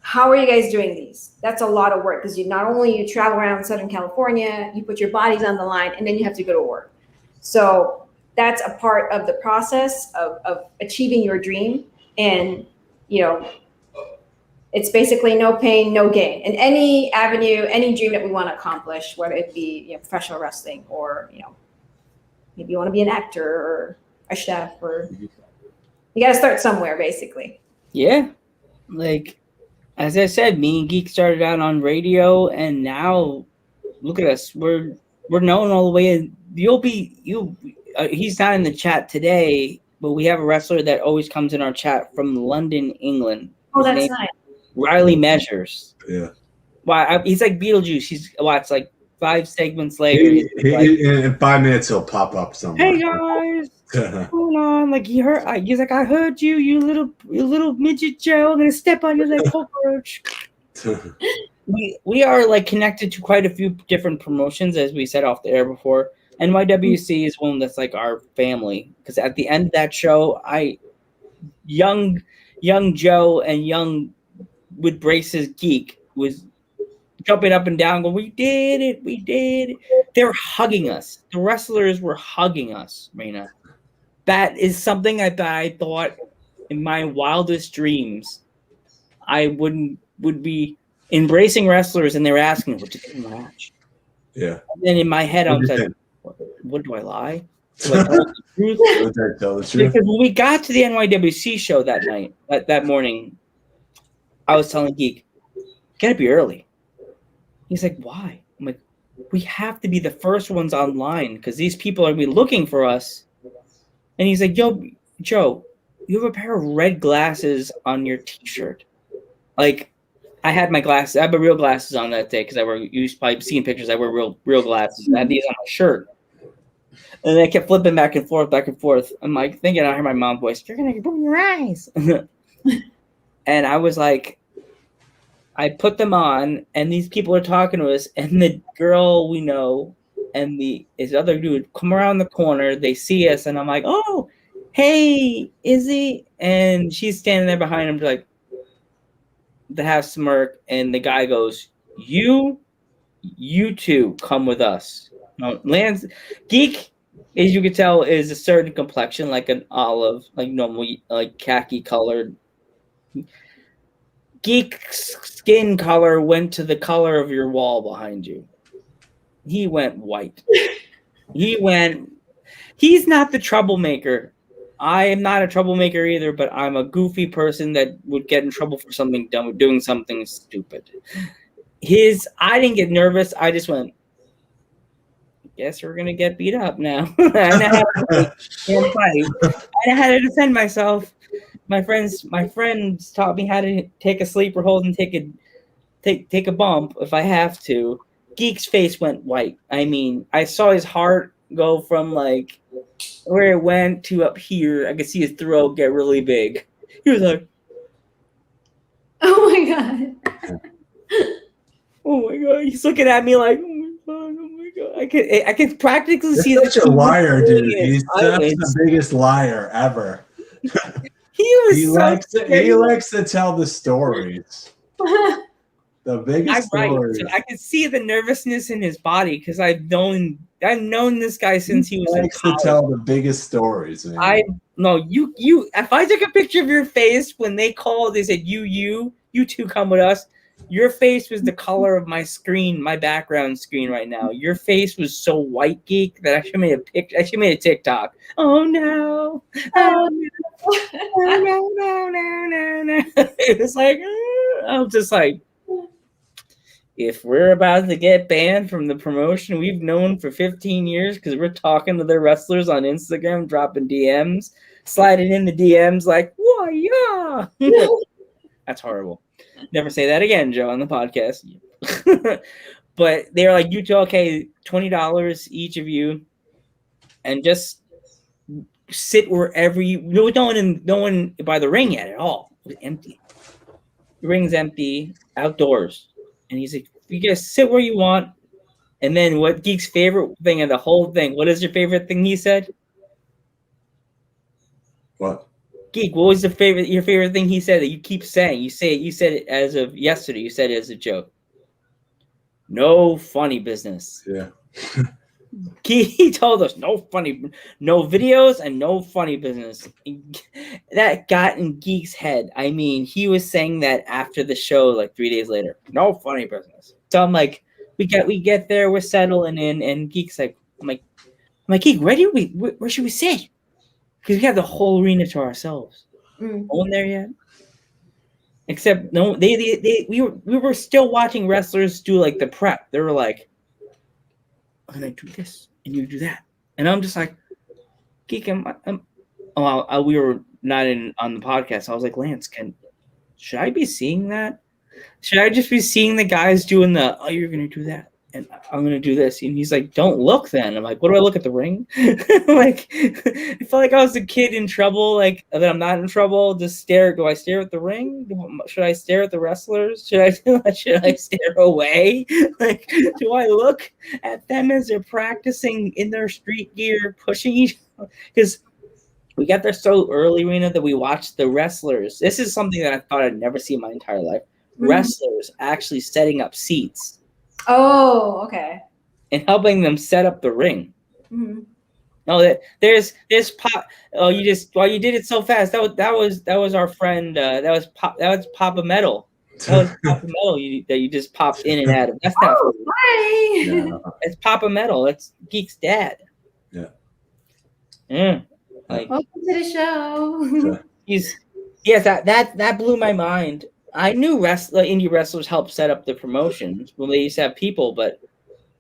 S1: how are you guys doing these? That's a lot of work because you travel around Southern California, you put your bodies on the line, and then you have to go to work. So that's a part of the process of achieving your dream. And, it's basically no pain, no gain. In any avenue, any dream that we want to accomplish, whether it be professional wrestling or, maybe you want to be an actor or a chef, or you got to start somewhere, basically.
S3: Yeah. Like, as I said, me and Geek started out on radio, and now look at us. We're known all the way. And he's not in the chat today, but we have a wrestler that always comes in our chat from London, England.
S1: Oh, that's nice.
S3: Riley Measures.
S2: Yeah.
S3: Why? He's like Beetlejuice. It's like 5 segments later.
S2: In 5 minutes, he'll pop up somewhere.
S3: Hey guys, what's going on? Like he's like, I heard you, you little midget Joe. I'm gonna step on you like cockroach. We are like connected to quite a few different promotions, as we said off the air before. NYWC is one that's like our family, because at the end of that show, young Joe and young with braces Geek was jumping up and down going, we did it. They were hugging us. The wrestlers were hugging us, Raina. That is something I thought in my wildest dreams I would be embracing wrestlers, and they were asking, what did you match?
S2: Yeah.
S3: And then in my head I was like, what do I lie? Do I tell the truth? Because when we got to the NYWC show that night, that morning, I was telling Geek, gotta be early. He's like, why? I'm like, we have to be the first ones online because these people are gonna be looking for us. And he's like, yo, Joe, you have a pair of red glasses on your t-shirt. Like, I had my glasses. I have my real glasses on that day because you've probably seen pictures. I wear real glasses. I had these on my shirt. And I kept flipping back and forth. I'm like thinking, I hear my mom's voice, you're going to open your eyes. And I was like, I put them on, and these people are talking to us, and the girl we know and this other dude come around the corner. They see us, and I'm like, oh, hey, Izzy. And she's standing there behind him, like, the half smirk, and the guy goes, you two come with us. No, Geek, as you can tell, is a certain complexion, like an olive, like normal, like khaki colored. Geek's skin color went to the color of your wall behind you. He went white. He's not the troublemaker. I am not a troublemaker either, but I'm a goofy person that would get in trouble for something dumb, doing something stupid. I didn't get nervous. I just went, guess we're going to get beat up now. And I had to defend myself. my friends taught me how to take a sleeper hold and take a bump if I have to. Geek's face went white. I mean, I saw his heart go from like where it went to up here. I could see his throat get really big. He was like,
S1: Oh my god.
S3: "Oh my god!" He's looking at me like, "Oh my god!" I can practically see.
S2: You're such a liar, dude. He's such
S3: eyelids.
S2: the biggest liar ever.
S3: He was
S2: He likes to tell the stories. The biggest
S3: I'm right.
S2: stories.
S3: So I can see the nervousness in his body because I've known this guy since he was in
S2: likes to
S3: college.
S2: tell the biggest stories, man.
S3: You if I took a picture of your face when they called, they said you two come with us. Your face was the color of my screen, my background screen right now. Your face was so white, Geek, that I actually made a picture. Actually made a TikTok. Oh no! Oh no! It was like I was just like, if we're about to get banned from the promotion we've known for 15 years because we're talking to their wrestlers on Instagram, dropping DMs, sliding in the DMs like, why yeah. That's horrible. Never say that again, Joe, on the podcast. But they're like, you two, okay, $20 each of you, and just sit wherever you. No one by the ring yet at all. It was empty. The ring's empty, outdoors, and he's like, you guys sit where you want. And then what Geek's favorite thing of the whole thing? What is your favorite thing? He said.
S2: What?
S3: Geek, what was your favorite thing he said that you keep saying? You said it as of yesterday. You said it as a joke. No funny business.
S2: Yeah.
S3: He told us no videos and no funny business. That got in Geek's head. I mean, he was saying that after the show, like 3 days later. No funny business. So I'm like, we get there, we're settling in, and Geek's like, I'm like, Geek, where should we sit? Because we have the whole arena to ourselves. No one there yet. Except no, we were still watching wrestlers do like the prep. They were like, I'm gonna do this and you do that, and I'm just like, Geek, we were not on the podcast. I was like, Lance, should I be seeing that? Should I just be seeing the guys doing you're gonna do that and I'm gonna do this? And he's like, don't look then. I'm like, what do I look at the ring? Like, I felt like I was a kid in trouble, like that I'm not in trouble. Just stare. Do I stare at the ring? Should I stare at the wrestlers? Should I stare away? Like, do I look at them as they're practicing in their street gear, pushing each other? Because we got there so early, Rena, that we watched the wrestlers. This is something that I thought I'd never see in my entire life. Mm-hmm. Wrestlers actually setting up seats.
S1: Oh, okay.
S3: And helping them set up the ring.
S1: Mm-hmm.
S3: No, there's pop. Oh, you did it so fast. That was our friend. That was Papa Metal. That was Papa Metal. That you just popped in and out of. That's not.
S1: Oh, hi.
S3: Yeah. It's Papa Metal. That's Geek's dad.
S2: Yeah.
S3: Yeah. Like,
S1: welcome to the show.
S3: Yes. That blew my mind. I knew indie wrestlers helped set up the promotions when they used to have people, but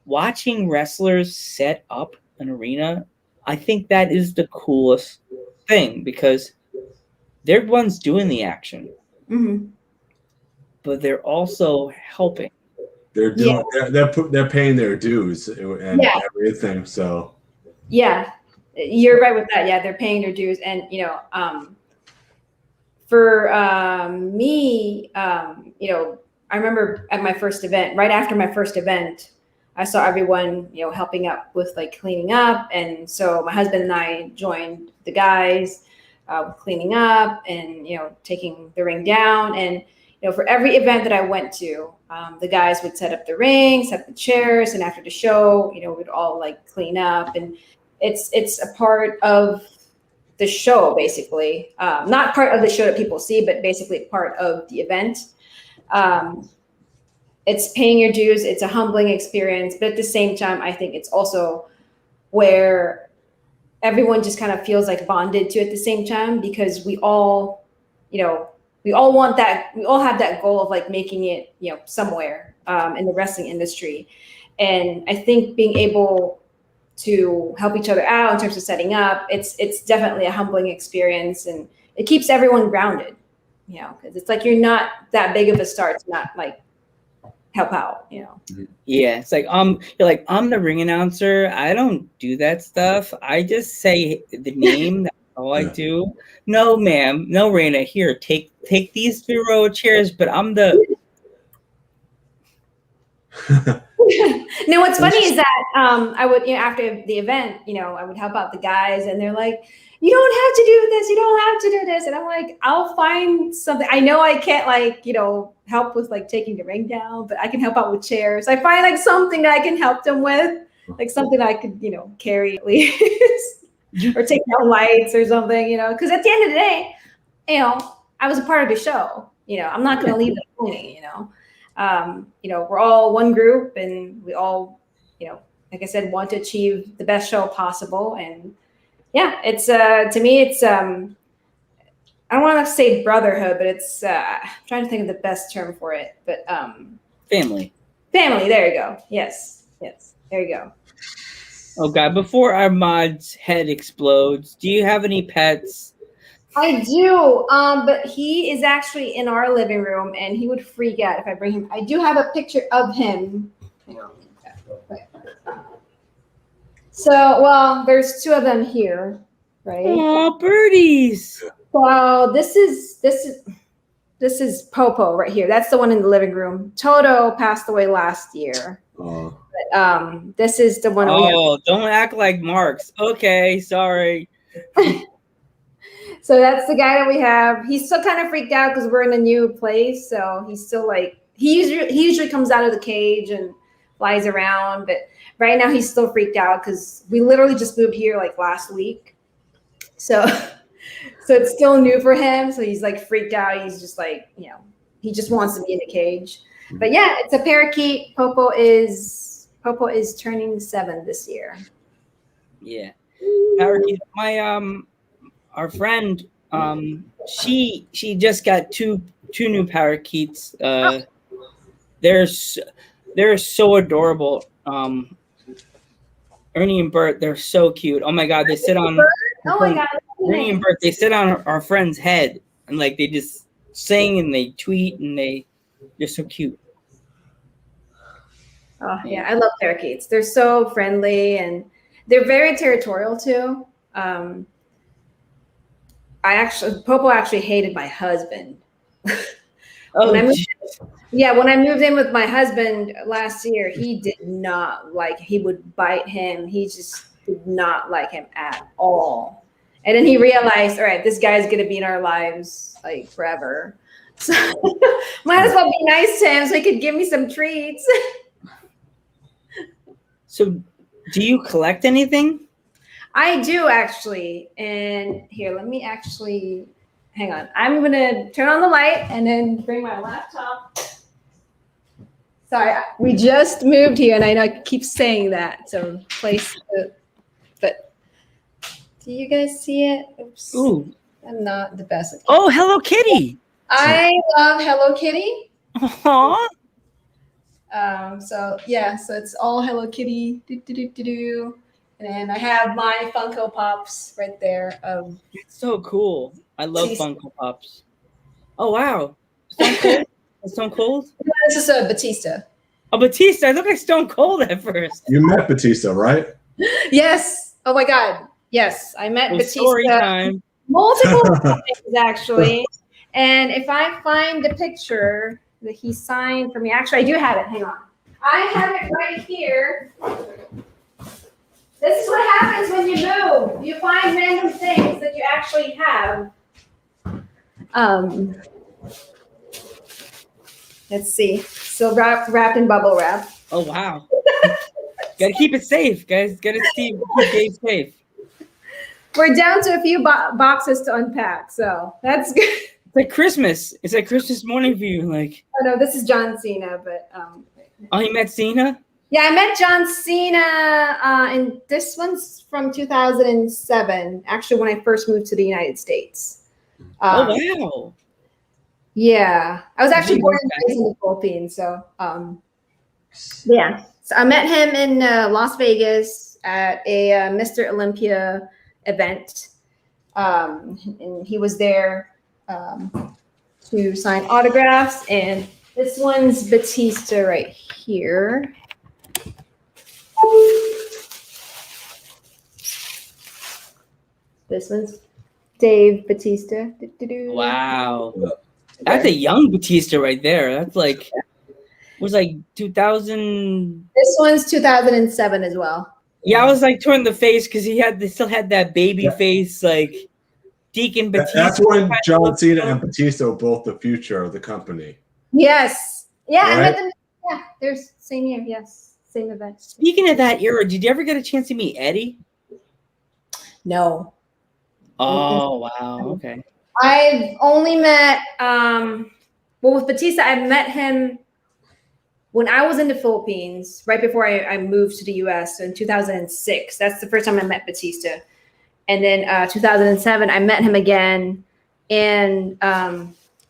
S3: watching wrestlers set up an arena, I think that is the coolest thing because they're the ones doing the action, but they're also helping.
S2: They're doing. Yeah. They're paying their dues and everything. So
S1: yeah, you're right with that. Yeah, they're paying their dues, and for me, I remember at my first event, right after my first event, I saw everyone, helping up with like cleaning up. And so my husband and I joined the guys with cleaning up and, taking the ring down. And, for every event that I went to, the guys would set up the ring, set up the chairs. And after the show, we'd all like clean up. And it's a part of the show, basically, not part of the show that people see, but basically part of the event. It's paying your dues. It's a humbling experience, but at the same time, I think it's also where everyone just kind of feels like bonded to at the same time, because we all want that. We all have that goal of like making it, somewhere in the wrestling industry. And I think being able to help each other out in terms of setting up. It's definitely a humbling experience, and it keeps everyone grounded, because it's like you're not that big of a star to not like help out,
S3: Yeah, it's like you're like, I'm the ring announcer. I don't do that stuff. I just say the name. That's all I do. No, ma'am. No, Raina. Here, take these 3 row of chairs. But I'm the.
S1: No, what's funny is that I would, after the event, I would help out the guys, and they're like, "You don't have to do this. You don't have to do this." And I'm like, "I'll find something." I know I can't help with like taking the ring down, but I can help out with chairs. I find like something that I can help them with, like something I could, carry at least, or take down lights or something, because at the end of the day, I was a part of the show. I'm not going to leave it hanging. We're all one group, and we all, like I said, want to achieve the best show possible. And yeah, it's to me, it's I don't want to say brotherhood, but it's I'm trying to think of the best term for it. But
S3: family.
S1: There you go. Yes, there you go.
S3: Oh God! Before our mod's head explodes, do you have any pets?
S1: I do, but he is actually in our living room, and he would freak out if I bring him. I do have a picture of him. So, well, there's 2 of them here, right?
S3: Oh, birdies!
S1: So this is Popo right here. That's the one in the living room. Toto passed away last year.
S2: Oh.
S1: But, this is the one.
S3: Oh, don't act like Marks. Okay, sorry.
S1: So that's the guy that we have. He's still kind of freaked out because we're in a new place. So he's still like, he usually comes out of the cage and flies around. But right now he's still freaked out because we literally just moved here like last week. So it's still new for him. So he's like freaked out. He's just like, he just wants to be in the cage. But yeah, it's a parakeet. Popo is turning 7 this year.
S3: Yeah. Parakeet. Our friend, she just got two new parakeets. They're so adorable. Ernie and Bert, they're so cute. Oh my God, they sit on.
S1: Oh my God.
S3: Ernie and Bert, they sit on our friend's head, and like they just sing and they tweet, and they're so cute.
S1: Oh yeah, I love parakeets. They're so friendly, and they're very territorial too. Popo actually hated my husband. When I moved in with my husband last year, he did not like. He would bite him. He just did not like him at all. And then he realized, all right, this guy's gonna be in our lives like forever. So might as well be nice to him so he could give me some treats.
S3: So, do you collect anything?
S1: I do actually. And here, let me actually, hang on. I'm going to turn on the light and then bring my laptop. Sorry, we just moved here, and I know I keep saying that. So but do you guys see it? Oops.
S3: Ooh.
S1: I'm not the best at it.
S3: Oh, Hello Kitty.
S1: I love Hello Kitty.
S3: Aww.
S1: So it's all Hello Kitty. And then I have my Funko Pops right there.
S3: It's so cool. I love
S1: Jeez.
S3: Funko Pops. Oh wow. Stone Cold? Stone Cold?
S1: This is a Batista.
S3: Oh, Batista. I looked like Stone Cold at first.
S2: You met Batista, right?
S1: Yes. Oh my God. Yes, I met Batista
S3: Story time.
S1: multiple times actually. And if I find the picture that he signed for me, actually I do have it. Hang on. I have it right here. This is what happens when you move. You find random things that you actually have. Let's see. Still wrapped in bubble wrap.
S3: Oh wow. Gotta keep it safe, guys. Gotta keep Dave safe.
S1: We're down to a few boxes to unpack, so that's good.
S3: It's like Christmas. It's like Christmas morning for you. Like,
S1: Oh no, this is John Cena, but
S3: oh, you met Cena?
S1: yeah, I met John Cena, and this one's from 2007. Actually, when I first moved to the United States.
S3: Oh wow.
S1: Yeah, I was actually born and raised in the Philippines, so yeah. So I met him in Las Vegas, at a Mr. Olympia event, and he was there to sign autographs. And this one's Batista right here. This one's Dave Batista.
S3: Wow. That's a young Batista right there. That's like, was like 2000.
S1: This one's 2007 as well.
S3: Yeah, I was like toward the face because they still had that baby face, like Deacon Batista.
S2: That's when John Cena and Batista were both the future of the company.
S1: Yes. Yeah,
S2: Right?
S1: I met them. Yeah, they're same year. Yes, same event.
S3: Speaking of that era, did you ever get a chance to meet Eddie?
S1: No.
S3: Oh, wow. Okay.
S1: I've only met, with Batista, I met him when I was in the Philippines, right before I moved to the US, so in 2006. That's the first time I met Batista. And then 2007, I met him again. And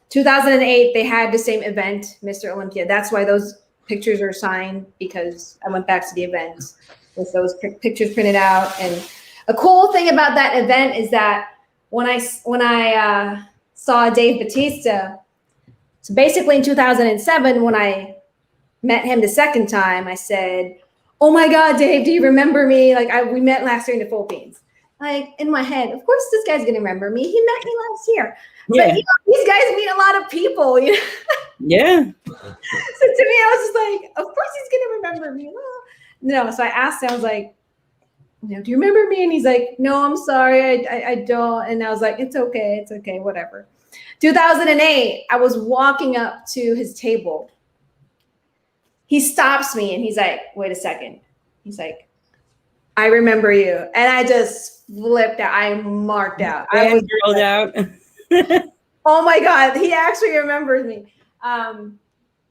S1: 2008, they had the same event, Mr. Olympia. That's why those pictures are signed, because I went back to the event with those pictures printed out. And a cool thing about that event is that when I saw Dave Batista, so basically in 2007, when I met him the second time, I said, "Oh my God, Dave, do you remember me? Like we met last year in the Philippines." Like in my head, of course this guy's gonna remember me. He met me last year.
S3: Yeah.
S1: But these guys meet a lot of people, you know.
S3: Yeah.
S1: So to me, I was just like, of course he's gonna remember me. Well, no, so I asked him, I was like, do you remember me? And he's like, no, I'm sorry, I don't. And I was like, it's okay, whatever. 2008, I was walking up to his table. He stops me and he's like, wait a second. He's like, I remember you. And I just flipped out. I marked out. I was
S3: grilled out.
S1: Oh my God, he actually remembers me. But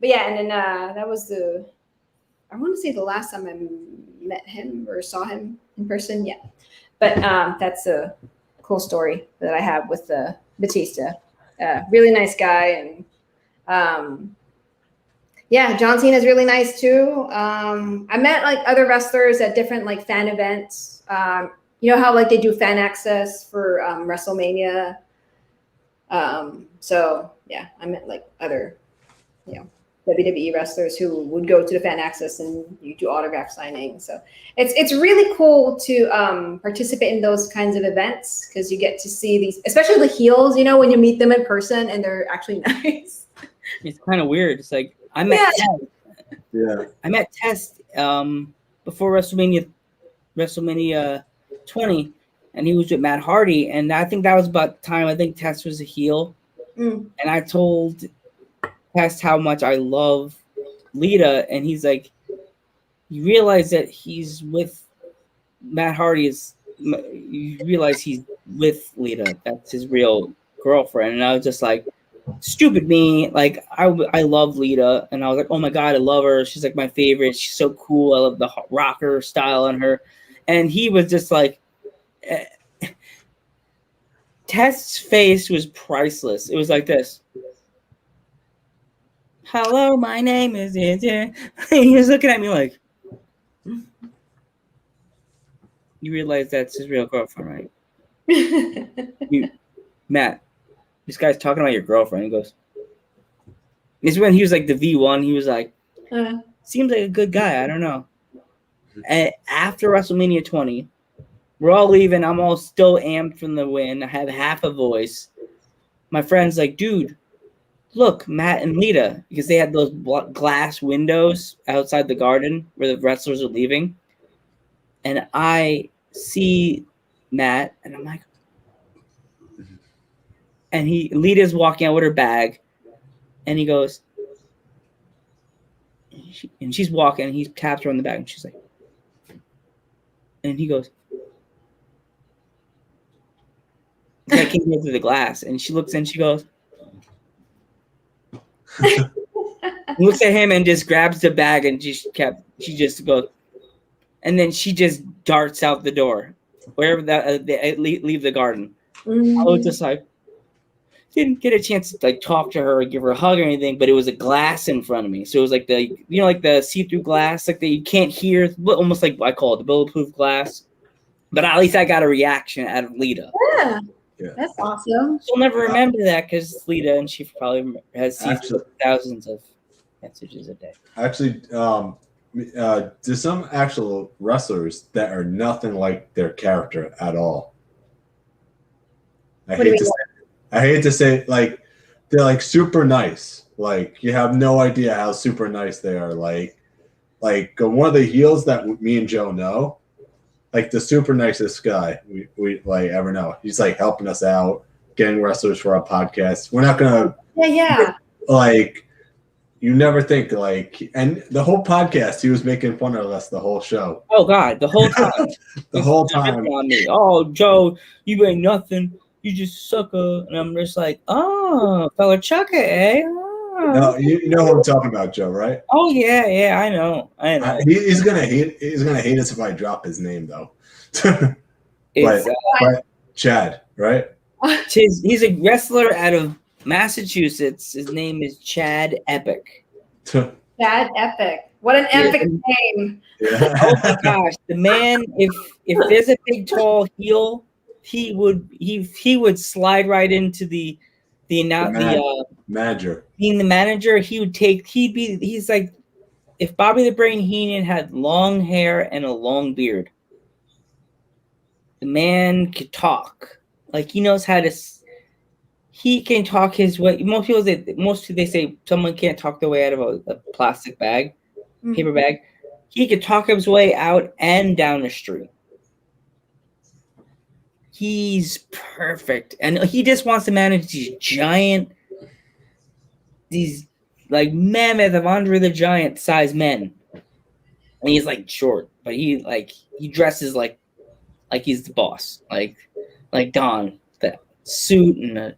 S1: yeah, and then that was I want to say the last time I met him or saw him in person. Yeah. But that's a cool story that I have with Batista. Really nice guy. And yeah, John Cena is really nice too. I met like other wrestlers at different like fan events. You know how like they do fan access for WrestleMania. So yeah, I met like other, WWE wrestlers who would go to the fan access and you do autograph signing. So it's really cool to participate in those kinds of events because you get to see these, especially the heels, when you meet them in person and they're actually nice.
S3: It's kind of weird. It's like I met Test before WrestleMania 20, and he was with Matt Hardy, and I think that was about the time I think Test was a heel. And I told Test how much I love Lita, and he's like, you realize that he's with Matt Hardy you realize he's with Lita. That's his real girlfriend. And I was just like, stupid me. Like I love Lita, and I was like, oh my God, I love her. She's like my favorite. She's so cool. I love the rocker style on her. And he was just like, Test's face was priceless. It was like this. Hello, my name is. He was looking at me like, you realize that's his real girlfriend, right? Matt, this guy's talking about your girlfriend. He goes, this is when he was like the V1. He was like, seems like a good guy. I don't know. And after WrestleMania 20, we're all leaving. I'm all still amped from the win. I have half a voice. My friend's like, dude, look, Matt and Lita, because they had those glass windows outside the garden where the wrestlers are leaving. And I see Matt, and I'm like, and Lita's walking out with her bag, and he goes, and she's walking, and he taps her on the back, and she's like, and he goes, I can't go through the glass, and she looks and she goes, looks at him and just grabs the bag and she just goes, and then she just darts out the door, wherever they leave the garden. I was just like, didn't get a chance to like talk to her or give her a hug or anything, but it was a glass in front of me. So it was like like the see-through glass, like that you can't hear, almost like I call it the bulletproof glass. But at least I got a reaction out of Lita.
S1: Yeah. That's awesome.
S3: She'll never remember that because it's Lita, and she probably has thousands of messages a day.
S2: Actually, there's some actual wrestlers that are nothing like their character at all. I hate to say, like, they're like super nice. Like, you have no idea how super nice they are. Like one of the heels that me and Joe know, like the super nicest guy we like ever know. He's like helping us out, getting wrestlers for our podcast. We're not gonna like, you never think like, and the whole podcast he was making fun of us the whole show.
S3: Oh God, the whole time.
S2: The whole time.
S3: On me. Oh Joe, you ain't nothing. You just sucker. And I'm just like, oh, fella chucker, eh? Oh.
S2: No, you know who I'm talking about, Joe, right?
S3: Oh yeah, I know.
S2: He's gonna hate us if I drop his name though. but Chad, right?
S3: He's a wrestler out of Massachusetts. His name is Chad Epic.
S1: Chad Epic. What an epic name.
S2: Yeah.
S3: Oh my gosh. The man, if there's a big tall heel, he would slide right into the
S2: manager.
S3: Being the manager, he's like if Bobby the Brain Heenan had long hair and a long beard. The man could talk. Like he knows how to. He can talk his way. Most people they say someone can't talk their way out of a plastic bag, paper bag. He could talk his way out and down the street. He's perfect, and he just wants to manage these like mammoth of Andre the Giant size men. And he's like short, but he dresses like he's the boss, like Don, that suit and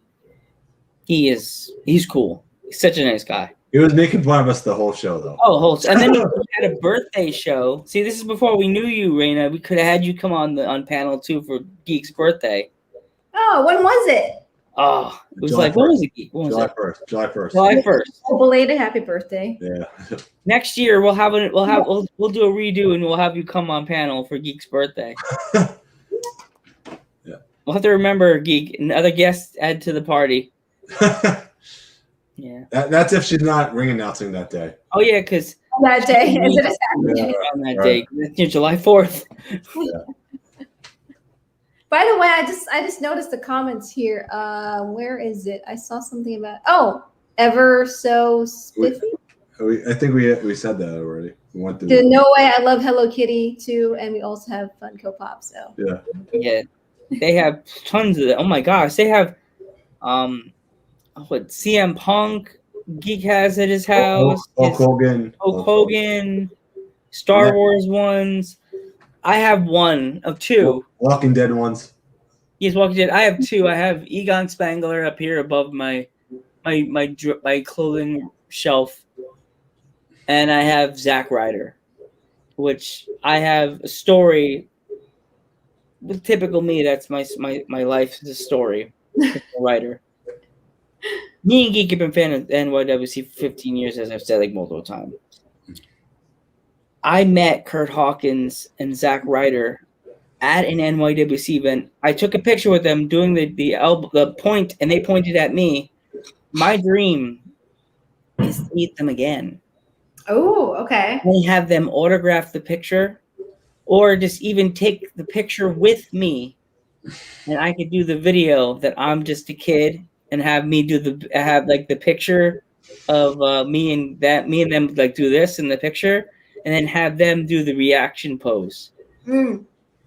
S3: he's cool. He's such a nice guy.
S2: He was making fun of us the whole show, though.
S3: Oh, and then he had a birthday show. See, this is before we knew you, Raina. We could have had you come on panel too for Geek's birthday.
S1: Oh, when was it?
S3: Oh, it was
S2: July
S3: like
S2: 1st.
S3: When was it, Geek? When was
S2: July
S3: it?
S2: 1st. July 1st.
S3: July 1st.
S1: Oh, belated happy birthday.
S2: Yeah.
S3: Next year we'll do a redo and we'll have you come on panel for Geek's birthday.
S2: Yeah.
S3: We'll have to remember Geek and other guests add to the party. Yeah.
S2: That's if she's not ring announcing that day.
S3: Oh yeah, because
S1: that day is it a Saturday?
S3: Yeah, on that day, July 4th.
S2: Yeah.
S1: By the way, I just noticed the comments here. Where is it? I saw something about ever so spiffy.
S2: I think we said that already. We went through.
S1: There's no way. I love Hello Kitty too, and we also have Funko Pops. So
S3: yeah, they have tons of them. Oh my gosh, they have what CM Punk, Geek has at his house.
S2: Hulk
S3: Hogan, Star Wars ones. I have one of two.
S2: Walking Dead ones.
S3: Yes, Walking Dead. I have two. I have Egon Spangler up here above my clothing shelf, and I have Zack Ryder, which I have a story. With typical me, that's my life is a story. Writer. Me and Geek have been fan of NYWC for 15 years, as I've said like multiple times. I met Kurt Hawkins and Zack Ryder at an NYWC event. I took a picture with them doing the point, and they pointed at me. My dream is to meet them again.
S1: Oh, okay.
S3: And have them autograph the picture, or just even take the picture with me, and I could do the video that I'm just a kid, and have me do the picture of me and them like do this in the picture. And then have them do the reaction pose.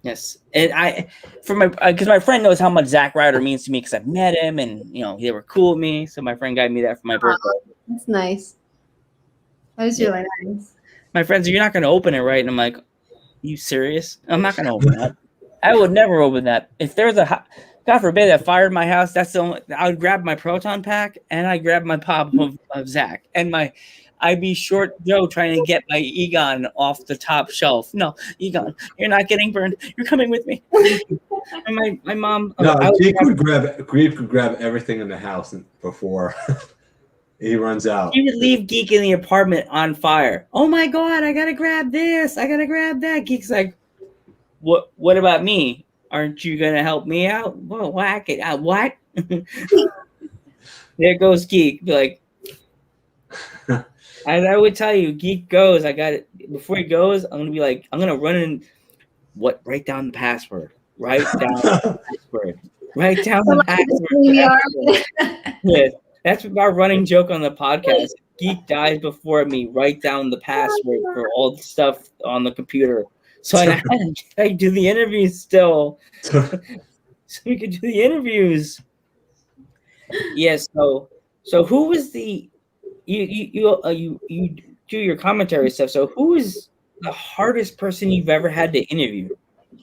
S3: Yes, and because my friend knows how much Zack Ryder means to me because I've met him and they were cool with me. So my friend got me that for my birthday.
S1: That's nice. That was really nice.
S3: My friends, you're not going to open it, right? And I'm like, you serious? I'm not going to open that. I would never open that. If there's God forbid, that fire in my house, that's the only. I would grab my proton pack and I grab my pop of Zack and I'd be short Joe trying to get my Egon off the top shelf. No, Egon, you're not getting burned. You're coming with me. my mom.
S2: No,
S3: I would
S2: Geek could grab everything in the house before he runs out.
S3: She would leave Geek in the apartment on fire. Oh my god, I gotta grab this. I gotta grab that. Geek's like, what about me? Aren't you gonna help me out? Whoa, whack it out. What? There goes Geek. Be like, as I would tell you, Geek goes. I got it. Before he goes, I'm gonna be like, I'm gonna run in. Write down the password. Write down the password. Write down the password. Yes, that's our running joke on the podcast. Geek dies before me. Write down the password for all the stuff on the computer. So I do the interviews still. So we could do the interviews. Yes. So who was the you do your commentary stuff. So who is the hardest person you've ever had to interview,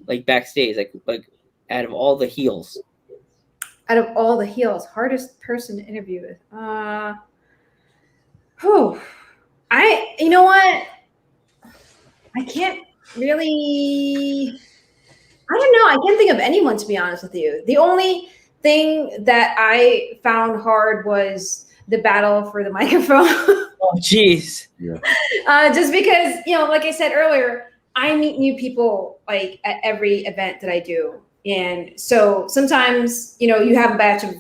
S3: like backstage, like out of all the heels?
S1: Out of all the heels, hardest person to interview with. You know what? I can't really. I don't know. I can't think of anyone, to be honest with you. The only thing that I found hard was the battle for the microphone.
S3: Oh, jeez.
S2: Yeah.
S1: Just because, like I said earlier, I meet new people like at every event that I do. And so sometimes, you have a batch of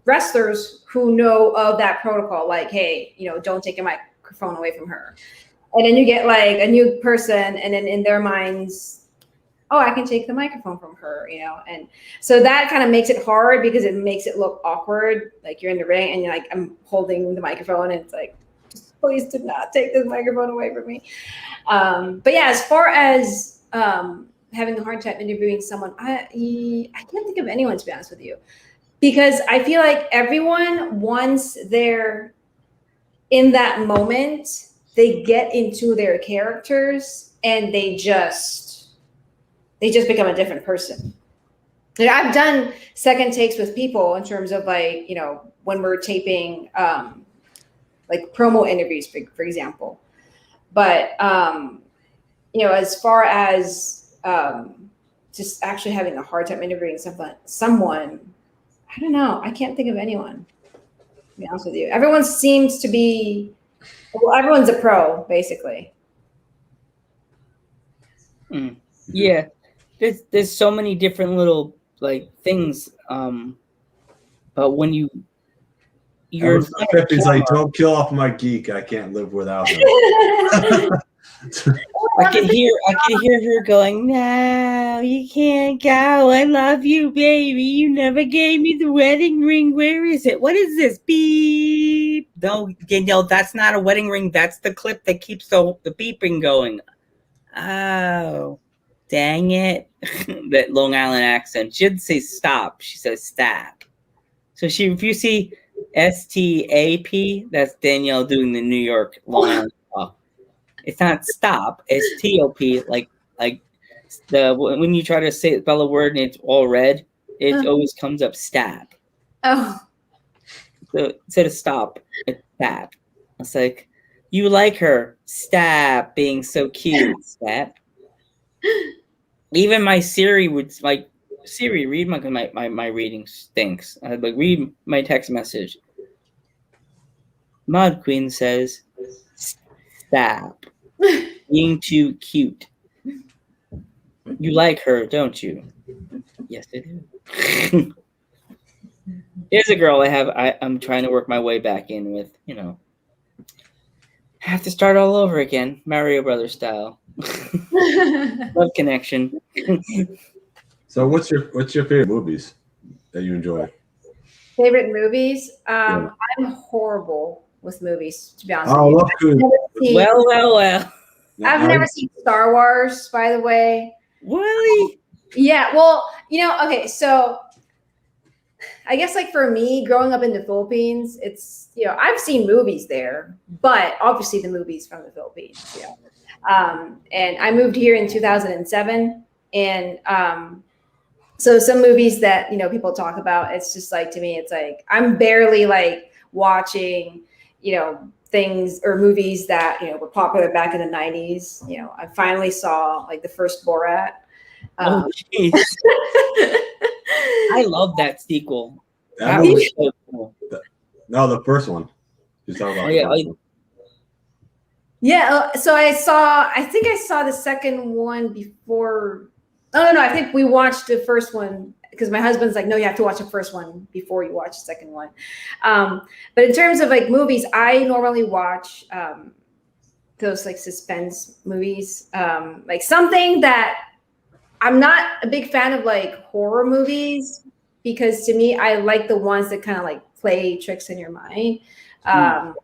S1: wrestlers who know of that protocol, like, hey, don't take your microphone away from her. And then you get like a new person, and then in their minds, oh, I can take the microphone from her, and so that kind of makes it hard because it makes it look awkward. Like you're in the ring and you're like, I'm holding the microphone, and it's like, please do not take this microphone away from me. But yeah, as far as having a hard time interviewing someone, I can't think of anyone, to be honest with you, because I feel like everyone, once they're in that moment, they get into their characters and they just become a different person. Like I've done second takes with people in terms of like, when we're taping like promo interviews, for example. But as far as just actually having a hard time interviewing someone, I don't know. I can't think of anyone, to be honest with you. Everyone seems to be, everyone's a pro, basically.
S3: Yeah. There's so many different little like things. But when you're
S2: Pepe's like, don't kill off my Geek. I can't live without him.
S3: I can hear her going, no, you can't go. I love you, baby. You never gave me the wedding ring. Where is it? What is this? Beep. No, Danielle, that's not a wedding ring. That's the clip that keeps the beeping going. Oh, dang it. That Long Island accent. She didn't say stop. She says stop. So if you see STAP, that's Danielle doing the New York Long Island talk. It's not stop. It's TOP. Like when you try to spell a word and it's all red, it always comes up stab.
S1: Oh.
S3: So instead of stop, it's stab. It's like, you like her. Stab, being so cute. Stab. Even my Siri would like, Siri, read my reading stinks. I'd like, read my text message. Mod Queen says, stop. Being too cute. You like her, don't you? Yes, I do. Here's a girl I'm trying to work my way back in with, have to start all over again, Mario Brothers style. Love connection.
S2: So what's your favorite movies that you enjoy?
S1: Favorite movies? I'm horrible with movies, to be honest with you.
S3: Well.
S1: I've never seen Star Wars, by the way.
S3: Really?
S1: Yeah, well, okay, so I guess like for me, growing up in the Philippines, it's, I've seen movies there, but obviously the movies from the Philippines, and I moved here in 2007, and so some movies that, people talk about, it's just like, to me, it's like, I'm barely like watching, things or movies that, were popular back in the 90s. I finally saw like the first Borat.
S3: jeez. I love that sequel.
S2: That
S3: That
S2: movie,
S3: was so cool.
S2: no, the first one. You're talking about
S3: Oh, yeah,
S2: the first one.
S1: Yeah, so I think I saw the second one before. Oh, no, I think we watched the first one because my husband's like, no, you have to watch the first one before you watch the second one. But in terms of like movies, I normally watch those like suspense movies, like something that I'm not a big fan of like horror movies because to me, I like the ones that kind of like play tricks in your mind. An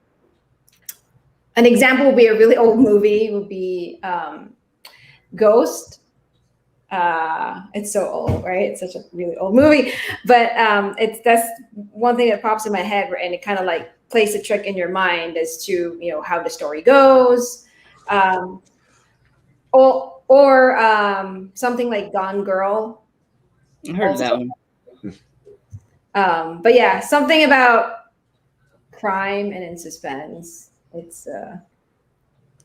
S1: example would be a really old movie would be Ghost. It's so old, right? It's such a really old movie, but that's one thing that pops in my head, and it kind of like plays a trick in your mind as to how the story goes, or something like Gone Girl.
S3: I heard of that one.
S1: But yeah, something about crime and in suspense.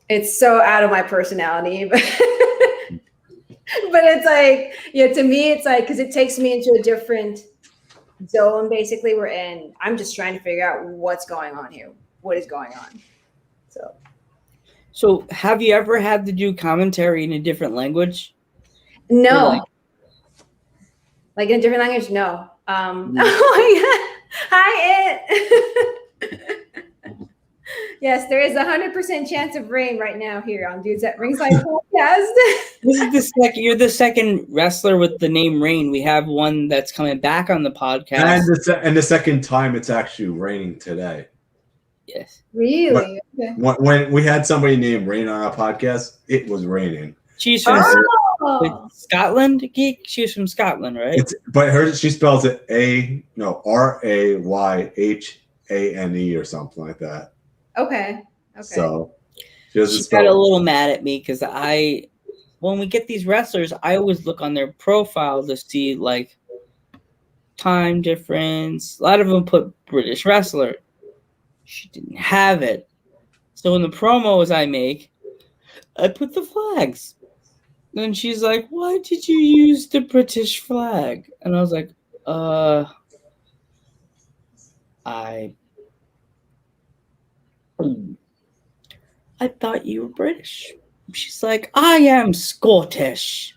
S1: It's so out of my personality, but it's like, to me, it's like, because it takes me into a different zone, basically, I'm just trying to figure out what's going on here. What is going on?
S3: So have you ever had to do commentary in a different language?
S1: No. Like in a different language? No. Oh my God. Hi, it. Yes, there is 100% chance of rain right now here on Dudes at Ringside Podcast.
S3: You're the second wrestler with the name Rain. We have one that's coming back on the podcast.
S2: And the second time it's actually raining today.
S3: Yes.
S1: Really?
S2: Okay. When we had somebody named Rain on our podcast, it was raining.
S3: She's from Scotland, Geek. She was from Scotland, right?
S2: She spells it Rayhane or something like that.
S1: Okay.
S2: So
S3: she got a little mad at me because when we get these wrestlers, I always look on their profile to see like time difference. A lot of them put British wrestler. She didn't have it. So in the promos I make, I put the flags. Then she's like, "Why did you use the British flag?" And I was like, I thought you were British." She's like, "I am Scottish."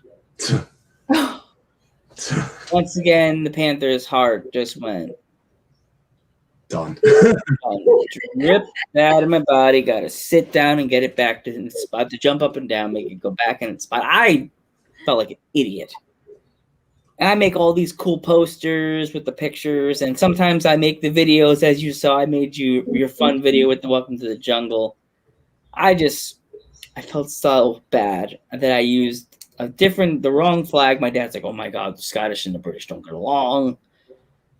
S3: Once again, the Panthers' heart just went
S2: done.
S3: Ripped out of my body. Got to sit down and get it back to the spot, to jump up and down, make it go back in its spot. I felt like an idiot. And I make all these cool posters with the pictures, and sometimes I make the videos, as you saw. I made your fun video with the Welcome to the Jungle. I felt so bad that I used the wrong flag. My dad's like, "Oh my God, the Scottish and the British don't get along.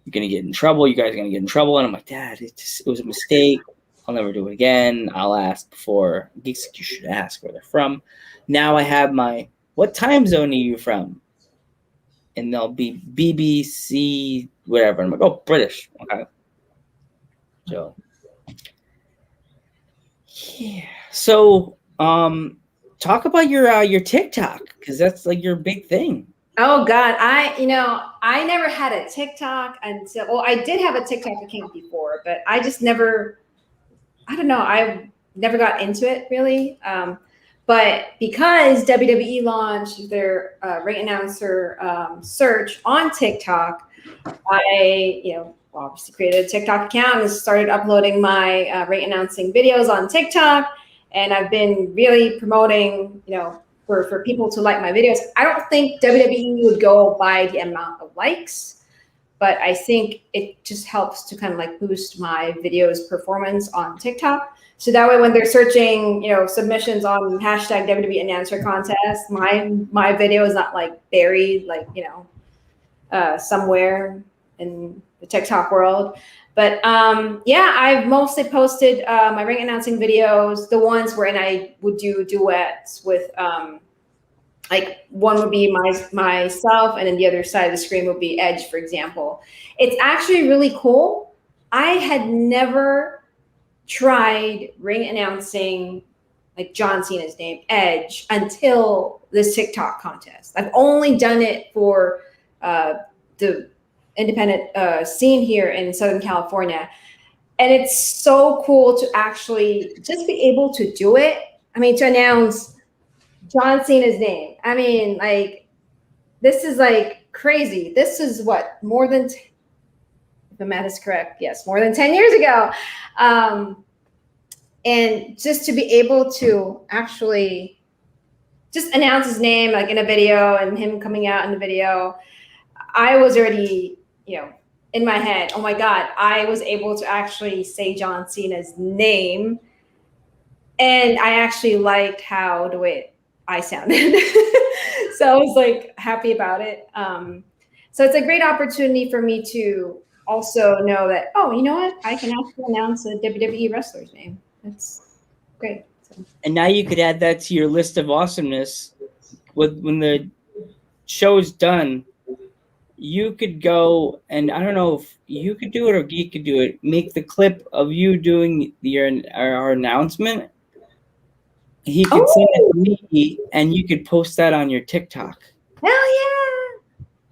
S3: You're going to get in trouble. You guys are going to get in trouble." And I'm like, "Dad, it was a mistake. I'll never do it again. I'll ask before." Geeks, you should ask where they're from. Now I have what time zone are you from? And they'll be BBC, whatever. I'm like, "Oh, British." Okay. So, yeah. So, talk about your TikTok, because that's like your big thing.
S1: Oh God, I never had a TikTok until, well, I did have a TikTok account before, but I just never, I don't know, I never got into it really. But because WWE launched their ring announcer search on TikTok, I, obviously created a TikTok account and started uploading my ring announcing videos on TikTok. And I've been really promoting, for people to like my videos. I don't think WWE would go by the amount of likes, but I think it just helps to kind of like boost my videos performance on TikTok. So that way when they're searching, submissions on hashtag WWE announcer contest, my video is not like buried, like, somewhere in the TikTok world. But I've mostly posted my ring announcing videos, the ones wherein I would do duets with, like one would be myself, and then the other side of the screen would be Edge, for example. It's actually really cool. I had never tried ring announcing like John Cena's name, Edge, until this TikTok contest. I've only done it for the independent scene here in Southern California. And it's so cool to actually just be able to do it. I mean, to announce John Cena's name. I mean, like, this is like crazy. This is what, more than, if the math is correct, yes, more than 10 years ago. And just to be able to actually just announce his name, like in a video, and him coming out in the video, I was already, in my head, oh my God, I was able to actually say John Cena's name. And I actually liked how the way I sounded. So I was like happy about it. So it's a great opportunity for me to also know that, oh, you know what? I can actually announce a WWE wrestler's name. That's great. So.
S3: And now you could add that to your list of awesomeness. When the show's done, you could go, and I don't know if you could do it or Geek could do it, make the clip of you doing our announcement. He could send it to me, and you could post that on your TikTok.
S1: Hell yeah!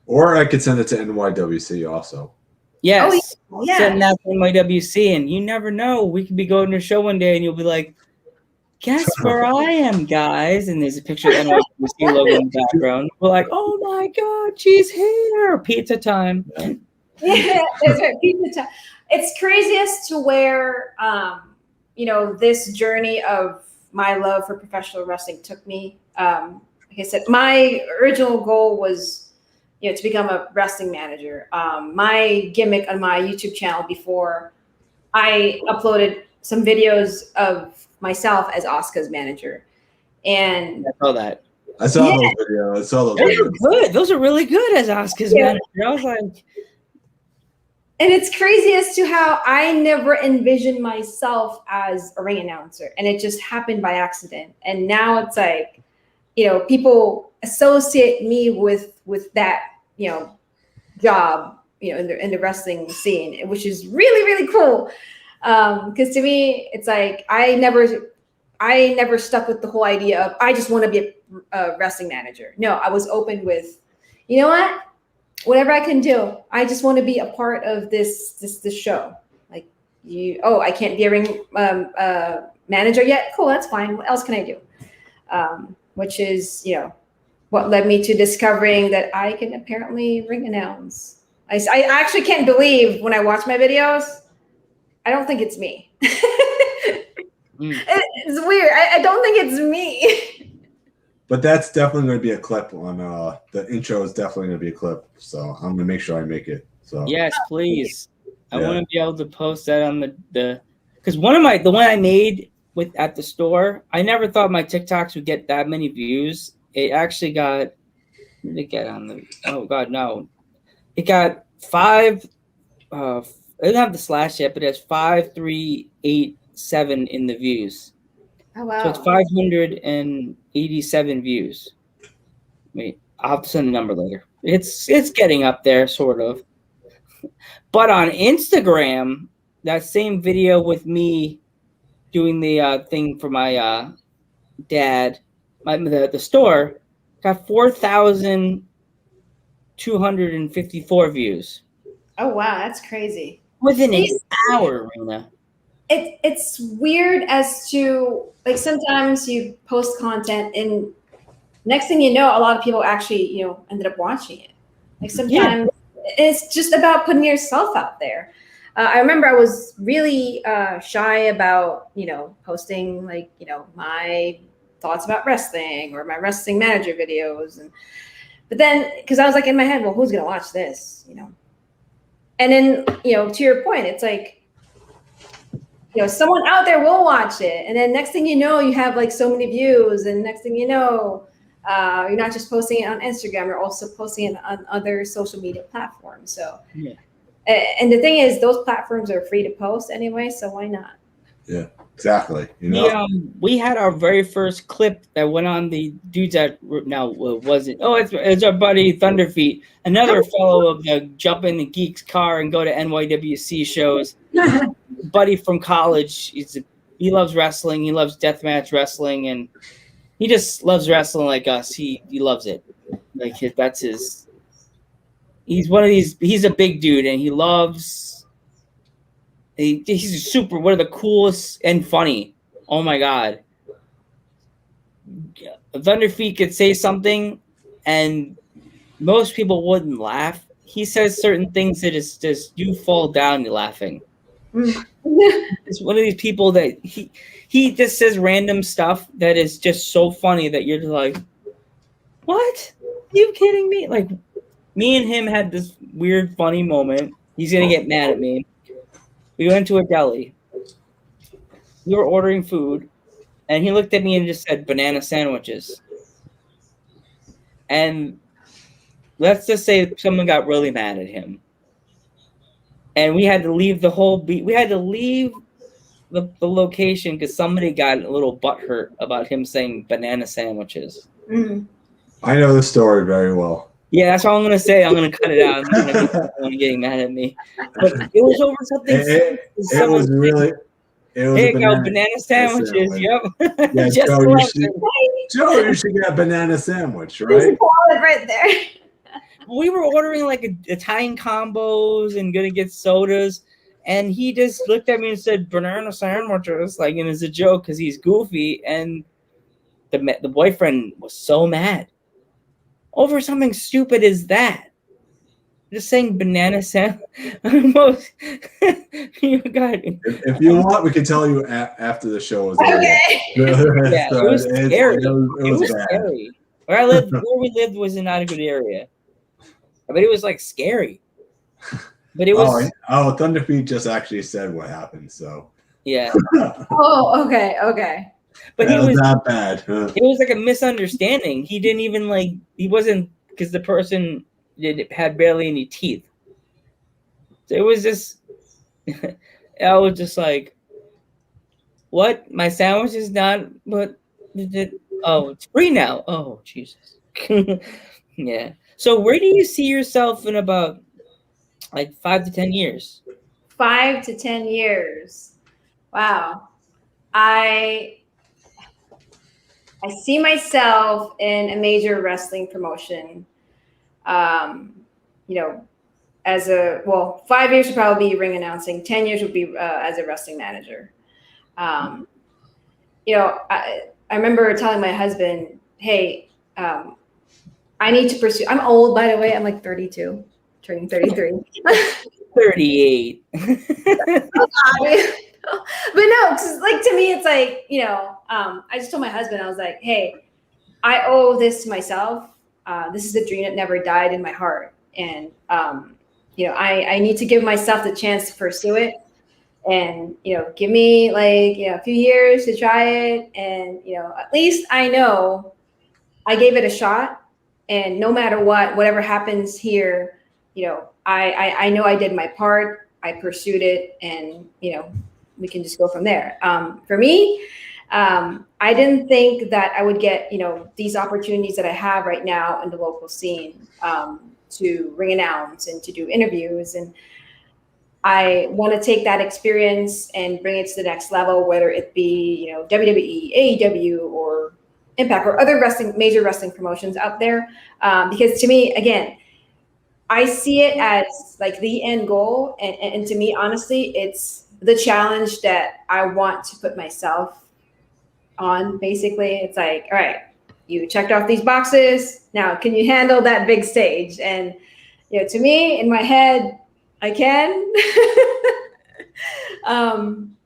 S2: Or I could send it to NYWC also.
S3: Yes.
S1: Oh, yeah.
S3: Send that to NYWC, and you never know. We could be going to a show one day, and you'll be like, guess where I am, guys? And there's a picture of the NYWC logo in the background. We're like, oh my God, she's here. Pizza time.
S1: Yeah, that's right. Pizza time. It's craziest to where, this journey of my love for professional wrestling took me. Like I said, my original goal was, to become a wrestling manager. My gimmick on my YouTube channel before, I uploaded some videos of myself as Asuka's manager. And
S3: I saw that.
S2: I saw those videos. I saw those
S3: Those
S2: videos.
S3: are good. Those are really good as Asuka's manager. I was like,
S1: and it's crazy as to how I never envisioned myself as a ring announcer, and it just happened by accident. And now it's like, people associate me with that, job, in the wrestling scene, which is really, really cool. Because to me, it's like I never stuck with the whole idea of I just want to be a wrestling manager. No, I was open with, you know what? Whatever I can do, I just want to be a part of this show. Like I can't be a ring manager yet. Cool, that's fine. What else can I do? Which is, what led me to discovering that I can apparently ring announce. I actually can't believe when I watch my videos, I don't think it's me. It's weird. I don't think it's me.
S2: But that's definitely going to be a clip on the intro is definitely going to be a clip. So I'm going to make sure I make it. So
S3: yes, please. I want to be able to post that on the because the one I made at the store, I never thought my TikToks would get that many views. It actually got, what did it get on the, oh God, no. It got 5, it doesn't have the slash yet, but it has 5387 in the views.
S1: Oh, wow.
S3: So it's 587 views. Wait, I'll have to send the number later. It's getting up there, sort of. But on Instagram, that same video with me doing the thing for my dad, the store, got 4,254 views.
S1: Oh, wow. That's crazy.
S3: Within an hour, Rena.
S1: It's weird as to, like, sometimes you post content and next thing you know, a lot of people actually, ended up watching it. Like sometimes it's just about putting yourself out there. I remember I was really shy about, posting like, my thoughts about wrestling or my wrestling manager videos. But then, because I was like in my head, well, who's going to watch this, And then, to your point, it's like, someone out there will watch it. And then next thing you know, you have like so many views. And next thing you know, you're not just posting it on Instagram, you're also posting it on other social media platforms. So, and the thing is, those platforms are free to post anyway. So why not?
S2: Yeah, exactly.
S3: We had our very first clip that went on the dudes that now wasn't. Oh, it's our buddy Thunderfeet, another fellow of the jump in the Geek's car and go to NYWC shows. Buddy from college, he's He loves wrestling. He loves deathmatch wrestling, and he just loves wrestling like us. He loves it. Like that's his. He's one of these. He's a big dude, and he loves. He's super. One of the coolest and funny. Oh my god. Thunderfeet could say something, and most people wouldn't laugh. He says certain things that is just you fall down laughing. It's one of these people that he just says random stuff that is just so funny that you're just like, what? Are you kidding me? Like, me and him had this weird funny moment. He's gonna get mad at me. We went to a deli. We were ordering food, and he looked at me and just said banana sandwiches. And let's just say someone got really mad at him. And we had to leave we had to leave the location because somebody got a little butthurt about him saying banana sandwiches.
S1: Mm-hmm.
S2: I know the story very well.
S3: Yeah, that's all I'm gonna say. I'm gonna cut it out. I'm gonna get someone getting mad at me. But it was over something.
S2: It was really. It was
S3: there you go, banana sandwiches. Yep.
S2: Yeah, Joe, you should get a banana sandwich, right?
S1: Right there.
S3: We were ordering like Italian combos and gonna get sodas, and he just looked at me and said banana sandwiches, like, and it's a joke because he's goofy, and the boyfriend was so mad over something stupid as that. Just saying banana sandwich. Almost. You got it.
S2: If you want, we can tell you after the show is over.
S1: Okay.
S3: Yeah, it was scary. It was
S2: bad.
S3: scary. Where we lived was not a good area. But it was like scary. But it was
S2: Thunderfeet just actually said what happened, so
S3: yeah.
S1: Oh, okay.
S3: But
S2: that
S3: it was
S2: not bad.
S3: It was like a misunderstanding. He didn't even he wasn't because the person had barely any teeth. So it was just I was just like, what? My sandwich is not what it's free now. Oh Jesus. Yeah. So where do you see yourself in about like 5 to 10 years?
S1: 5 to 10 years. Wow. I see myself in a major wrestling promotion. As 5 years would probably be ring announcing. 10 years would be as a wrestling manager. I remember telling my husband, "Hey, I need to pursue." I'm old, by the way. I'm like 32, turning 33.
S3: 38.
S1: But no, because to me, it's like, I just told my husband, I was like, hey, I owe this to myself. This is a dream that never died in my heart. And, I need to give myself the chance to pursue it and, give me a few years to try it. And, at least I know I gave it a shot, and no matter whatever happens here, I know I did my part. I pursued it, and, we can just go from there. For me, I didn't think that I would get, these opportunities that I have right now in the local scene to ring announce and to do interviews. And I want to take that experience and bring it to the next level, whether it be, WWE, AEW, or Impact, or other major wrestling promotions out there. Because to me, again, I see it as like the end goal. And to me, honestly, it's the challenge that I want to put myself on. Basically, it's like, all right, you checked off these boxes. Now, can you handle that big stage? And, to me, in my head, I can. And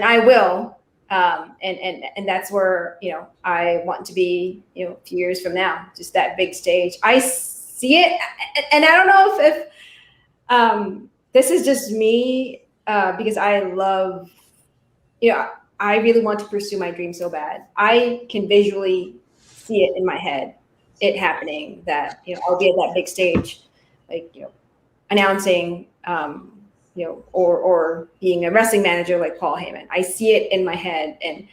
S1: I will. And that's where, I want to be, a few years from now, just that big stage. I see it. And I don't know if this is just me, because I love, I really want to pursue my dream so bad. I can visually see it in my head, it happening, that, I'll be at that big stage, announcing, or being a wrestling manager like Paul Heyman. I see it in my head, and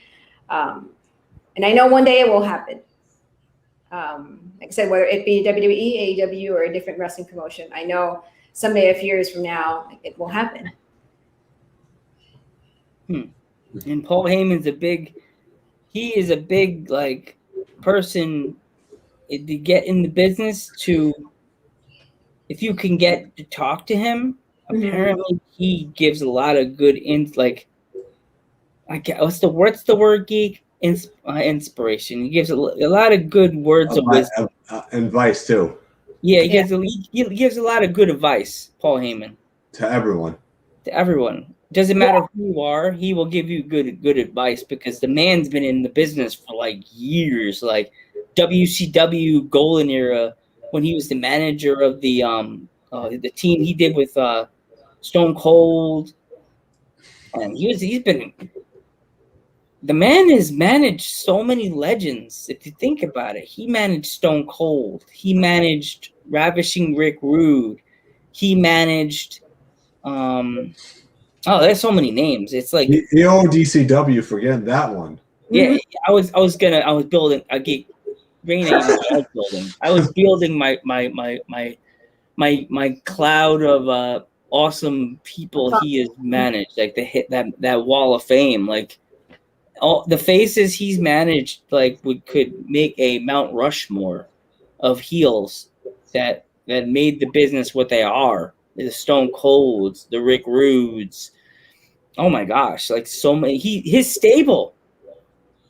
S1: I know one day it will happen. Like I said, whether it be WWE, AEW, or a different wrestling promotion, I know someday, a few years from now, it will happen.
S3: And Paul Heyman's he is a big like person to get in the business to. If you can get to talk to him, apparently he gives a lot of good what's the word, Geek? Inspiration. He gives a lot of good words of wisdom.
S2: Advice too.
S3: Yeah, he gives a lot of good advice, Paul Heyman.
S2: To everyone.
S3: To everyone. Doesn't matter who you are, he will give you good advice because the man's been in the business for like years, like WCW Golden Era when he was the manager of the team he did with Stone Cold. And the man has managed so many legends. If you think about it, he managed Stone Cold. He managed Ravishing Rick Rude. He managed, there's so many names. It's like
S2: he owned DCW. Forget that one.
S3: Yeah, I was building a Geek. I was building my cloud of awesome people he has managed, like that wall of fame, like. All the faces he's managed, like could make a Mount Rushmore of heels that made the business what they are. The Stone Colds, the Rick Rudes. Oh my gosh, like so many. His stable,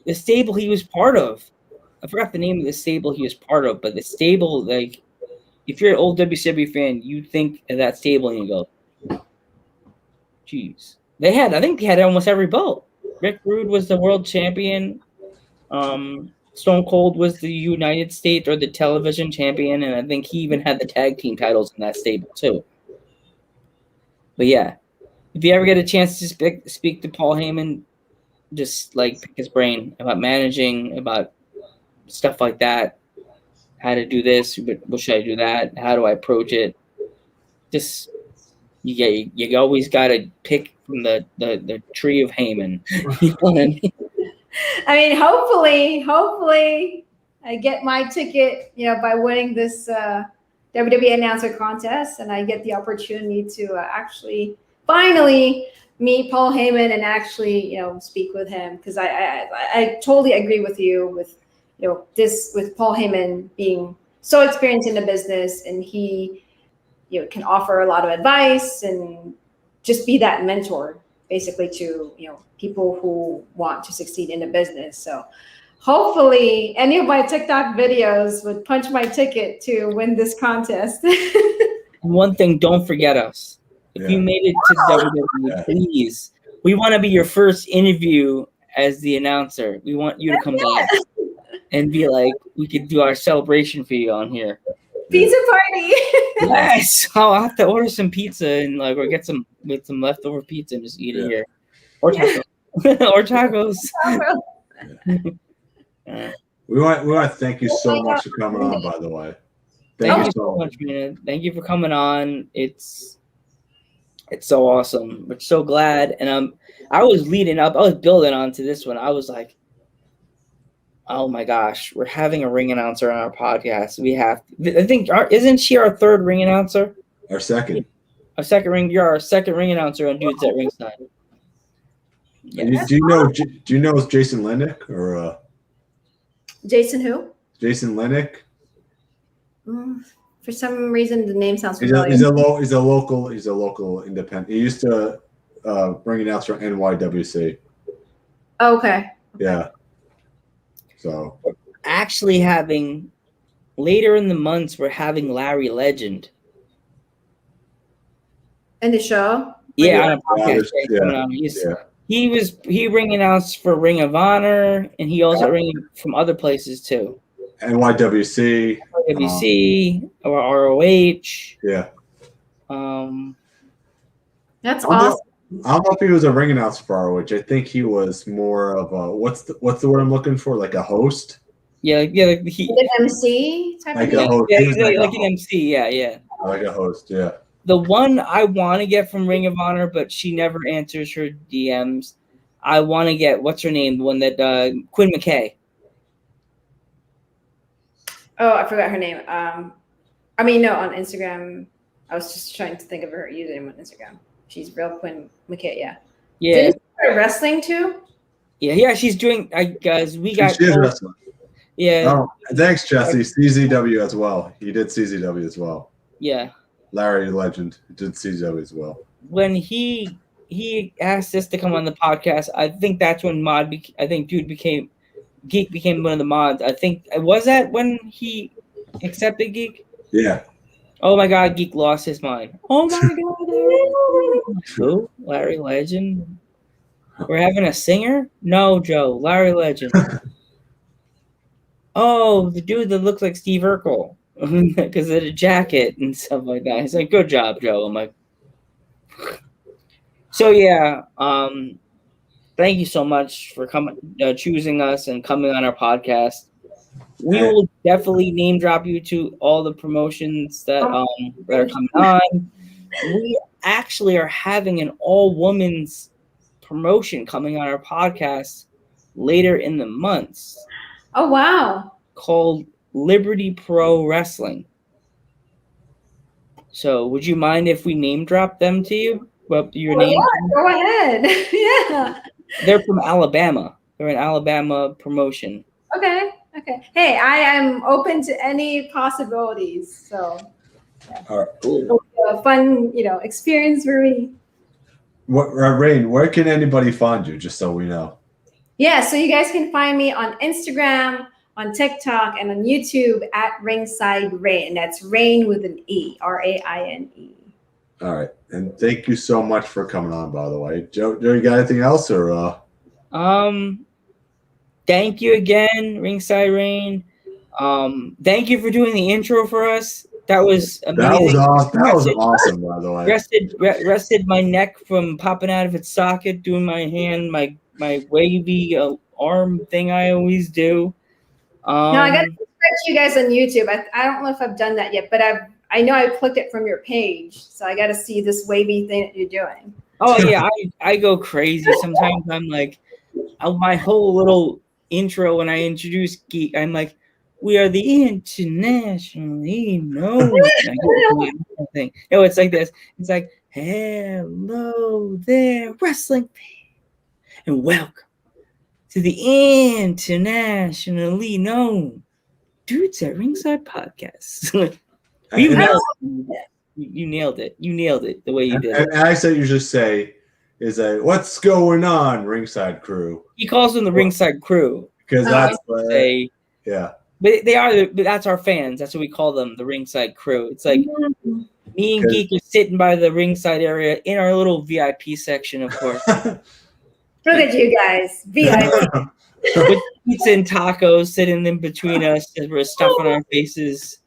S3: the stable he was part of. I forgot the name of the stable he was part of, but the stable, like, if you're an old WCW fan, you think of that stable and you go, "Geez." I think they had almost every belt. Rick Rude was the world champion. Stone Cold was the United States or the television champion, and I think he even had the tag team titles in that stable too. But yeah, if you ever get a chance to speak to Paul Heyman, just like pick his brain about managing, about stuff like that. How to do this? What should I do that? How do I approach it? Just you always got to pick from the tree of Heyman. You know what I mean?
S1: I mean, hopefully, I get my ticket, by winning this WWE announcer contest, and I get the opportunity to actually finally meet Paul Heyman and actually, speak with him, because I totally agree with you with, with Paul Heyman being so experienced in the business, and he, can offer a lot of advice and just be that mentor basically to, people who want to succeed in the business. So hopefully any of my TikTok videos would punch my ticket to win this contest.
S3: One thing, don't forget us. If you made it to WWE, please, we want to be your first interview as the announcer. We want you to come back and be like, we could do our celebration for you on here.
S1: Pizza party.
S3: Yes. I'll have to order some pizza and or get some leftover pizza and just eat it here. Or tacos. Or tacos.
S2: We want to thank you so much for coming on, by the way.
S3: Thank you so much, man. Thank you for coming on. It's so awesome. We're so glad. And I was leading up, I was building onto this one. I was like, oh my gosh, we're having a ring announcer on our podcast. I think, isn't she our third ring announcer?
S2: Our second.
S3: You're our second ring announcer on Dudes at Ringside.
S2: Yes. Do you know Jason Lennick or
S1: Jason who?
S2: Jason Lennick.
S1: For some reason, the name sounds familiar.
S2: He's a local independent. He used to ring announcer on NYWC.
S1: Okay.
S2: Yeah. So
S3: actually having later in the months, we're having Larry Legend
S1: in the show.
S3: Yeah, on a podcast. He ring announced for Ring of Honor, and he also ring from other places too.
S2: NYWC,
S3: or ROH.
S2: Yeah.
S1: That's awesome.
S2: I don't know if he was a ring announcer for ROH. I think he was more of a what's the word I'm looking for? Like a host.
S3: Yeah, like
S1: an MC type
S2: like
S1: of
S2: a host.
S3: Like an MC. Yeah.
S2: Like a host. Yeah.
S3: The one I want to get from Ring of Honor, but she never answers her DMs. I want to get what's her name? The one that Quinn McKay.
S1: Oh, I forgot her name. I mean, no, on Instagram. I was just trying to think of her username on Instagram. She's real Quinn McKay, yeah.
S3: Yeah,
S1: Didn't she start wrestling too?
S3: yeah. She's doing. I guys, we got.
S2: She is wrestling.
S3: Yeah.
S2: Oh, thanks, Jesse. CZW as well. He did CZW as well.
S3: Yeah.
S2: Larry Legend did CZW as well.
S3: When he asked us to come on the podcast, I think that's when Geek became one of the mods. I think was that when he accepted Geek.
S2: Yeah.
S3: Oh my God, Geek lost his mind. Oh my God, who? Larry Legend. We're having a singer? No, Joe. Larry Legend. Oh, the dude that looks like Steve Urkel because of the jacket and stuff like that. He's like, good job, Joe. I'm like, so yeah. Thank you so much for coming, choosing us, and coming on our podcast. We will definitely name drop you to all the promotions that are coming on. We actually are having an all-women's promotion coming on our podcast later in the month.
S1: Oh wow!
S3: Called Liberty Pro Wrestling. So, would you mind if we name drop them to you? Well, your name.
S1: Yeah, go ahead. Yeah.
S3: They're from Alabama. They're an Alabama promotion.
S1: Okay. Hey, I am open to any possibilities. So, yeah.
S2: All right.
S3: Cool.
S1: A fun, experience for me.
S2: Rain, where can anybody find you? Just so we know.
S1: Yeah, so you guys can find me on Instagram, on TikTok, and on YouTube at Ringside Rain. That's Rain with an E, RAINE.
S2: All right, and thank you so much for coming on. By the way, Joe, you got anything else or?
S3: Thank you again, Ringside Rain. Thank you for doing the intro for us. That was amazing.
S2: That was awesome, by the way.
S3: Rested my neck from popping out of its socket, doing my hand, my wavy arm thing I always do.
S1: No, I got to subscribe to you guys on YouTube. I don't know if I've done that yet, but I know I clicked it from your page, so I got to see this wavy thing that you're doing.
S3: Oh yeah, I go crazy. Sometimes I'm like, my whole little intro when I introduce Geek, I'm like, we are the internationally known. Thing. No, it's like this. It's like, hello there, wrestling fans, and welcome to the internationally known Dudes at Ringside podcast. You nailed it. You nailed it the way you did it.
S2: And I say you just say is what's going on, Ringside Crew?
S3: He calls them the Ringside Crew
S2: because that's
S3: yeah. But that's our fans. That's what we call them, the Ringside Crew. It's like me and Geek are sitting by the ringside area in our little VIP section, of course.
S1: Look at you guys, VIP.
S3: With pizza and tacos sitting in between us as we're stuffing our faces.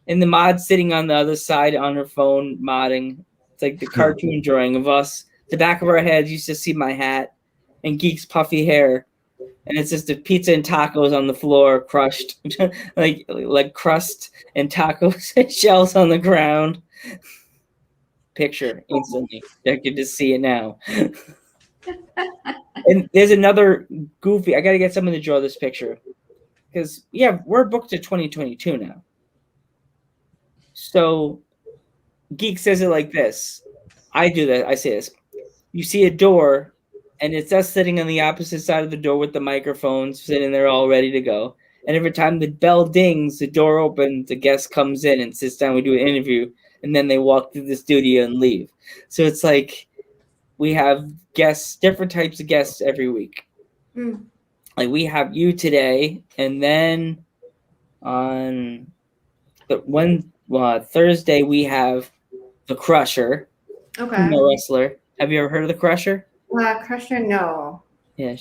S3: And the mod sitting on the other side on her phone modding. It's like the cartoon drawing of us. The back of our heads, you just see my hat and Geek's puffy hair. And it's just the pizza and tacos on the floor, crushed, like crust and tacos and shells on the ground. Picture instantly. I can just see it now. And there's another goofy. I got to get someone to draw this picture because we're booked to 2022 now. So Geek says it like this. I do that. I say this. You see a door. And it's us sitting on the opposite side of the door with the microphones sitting there all ready to go. And every time the bell dings, the door opens, the guest comes in and sits down. We do an interview. And then they walk through the studio and leave. So it's like we have guests, different types of guests every week. Mm. Like we have you today. And then on Thursday, we have the Crusher.
S1: Okay.
S3: The wrestler. Have you ever heard of the Crusher?
S1: Crusher, no.
S3: Yeah,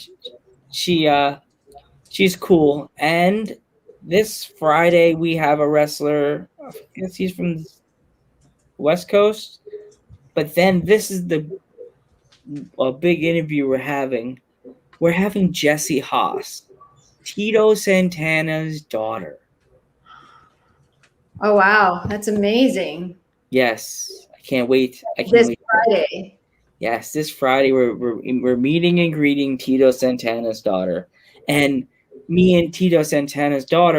S3: she's cool. And this Friday we have a wrestler. I guess he's from the West Coast. But then this is a big interview we're having. We're having Jessie Haas, Tito Santana's daughter.
S1: Oh wow, that's amazing.
S3: Yes, I can't wait.
S1: This Friday.
S3: Yes, this Friday we're meeting and greeting Tito Santana's daughter, and me and Tito Santana's daughter,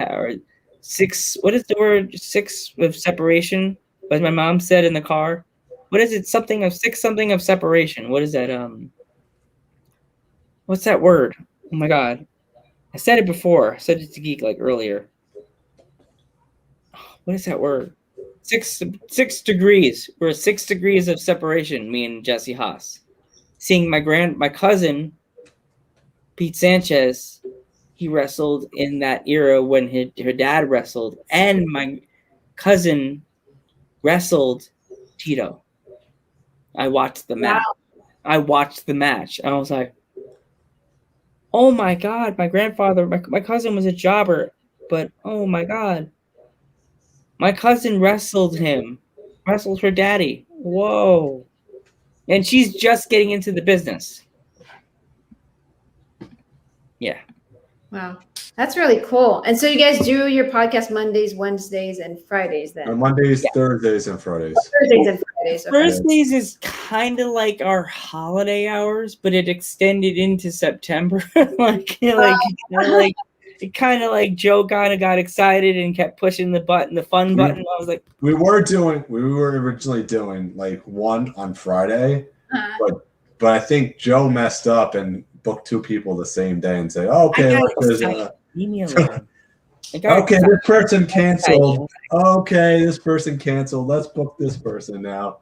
S3: are 6. What is the word? 6 with separation, as my mom said in the car. What is it? Something of separation. What is that? What's that word? Oh my god. I said it before. I said it to Geek like earlier. What is that word? 6 degrees. We're 6 degrees of separation, me and Jesse Haas. Seeing my cousin, Pete Sanchez, he wrestled in that era when her dad wrestled, and my cousin wrestled Tito. I watched the match. Wow. I watched the match. I was like, oh my god, my cousin was a jobber, but oh my god. My cousin wrestled her daddy. Whoa. And she's just getting into the business. Yeah.
S1: Wow. That's really cool. And so you guys do your podcast Mondays, Wednesdays, and Fridays then?
S2: Mondays, Thursdays, and Fridays.
S1: Thursdays and Fridays. Okay.
S3: Thursdays is kind of like our holiday hours, but it extended into September. It kind of like Joe kind of got excited and kept pushing the fun button. I was like,
S2: we were originally doing like one on Friday, but I think Joe messed up and booked 2 people the same day and say, oh, okay, okay, this person canceled. Okay, this person canceled. Let's book this person now.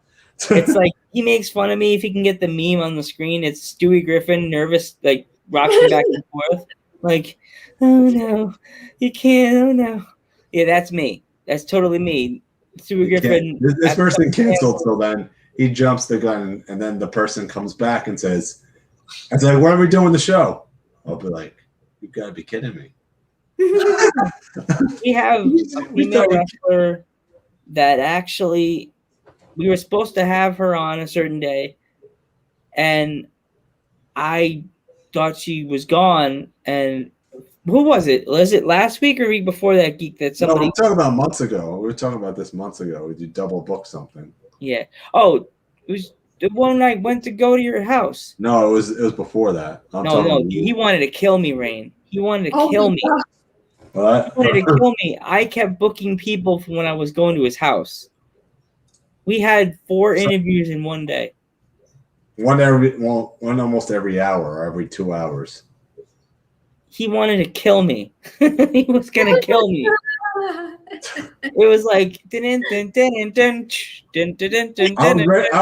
S3: It's like he makes fun of me if he can get the meme on the screen. It's Stewie Griffin nervous, like rocking back and forth, like. Oh no, you can't. Oh no. Yeah, that's me. That's totally me. Stewie Griffin.
S2: This person canceled, so then he jumps the gun, and then the person comes back and says, "It's like, why are we doing the show?" I'll be like, "You gotta be kidding me."
S3: We have a female wrestler that actually we were supposed to have her on a certain day, and I thought she was gone, and. Who was it? Was it last week or week before that, Geek? That somebody.
S2: No, we're talking about months ago. We were talking about this months ago. We double book something.
S3: Yeah. Oh, it was the one I went to go to your house.
S2: No, it was before that.
S3: No. He wanted to kill me, Rain. He wanted to kill me.
S2: What?
S3: He wanted to kill me. I kept booking people from when I was going to his house. We had 4 interviews in one day.
S2: One almost every hour or every 2 hours.
S3: He wanted to kill me. He was gonna kill me. It was like
S2: I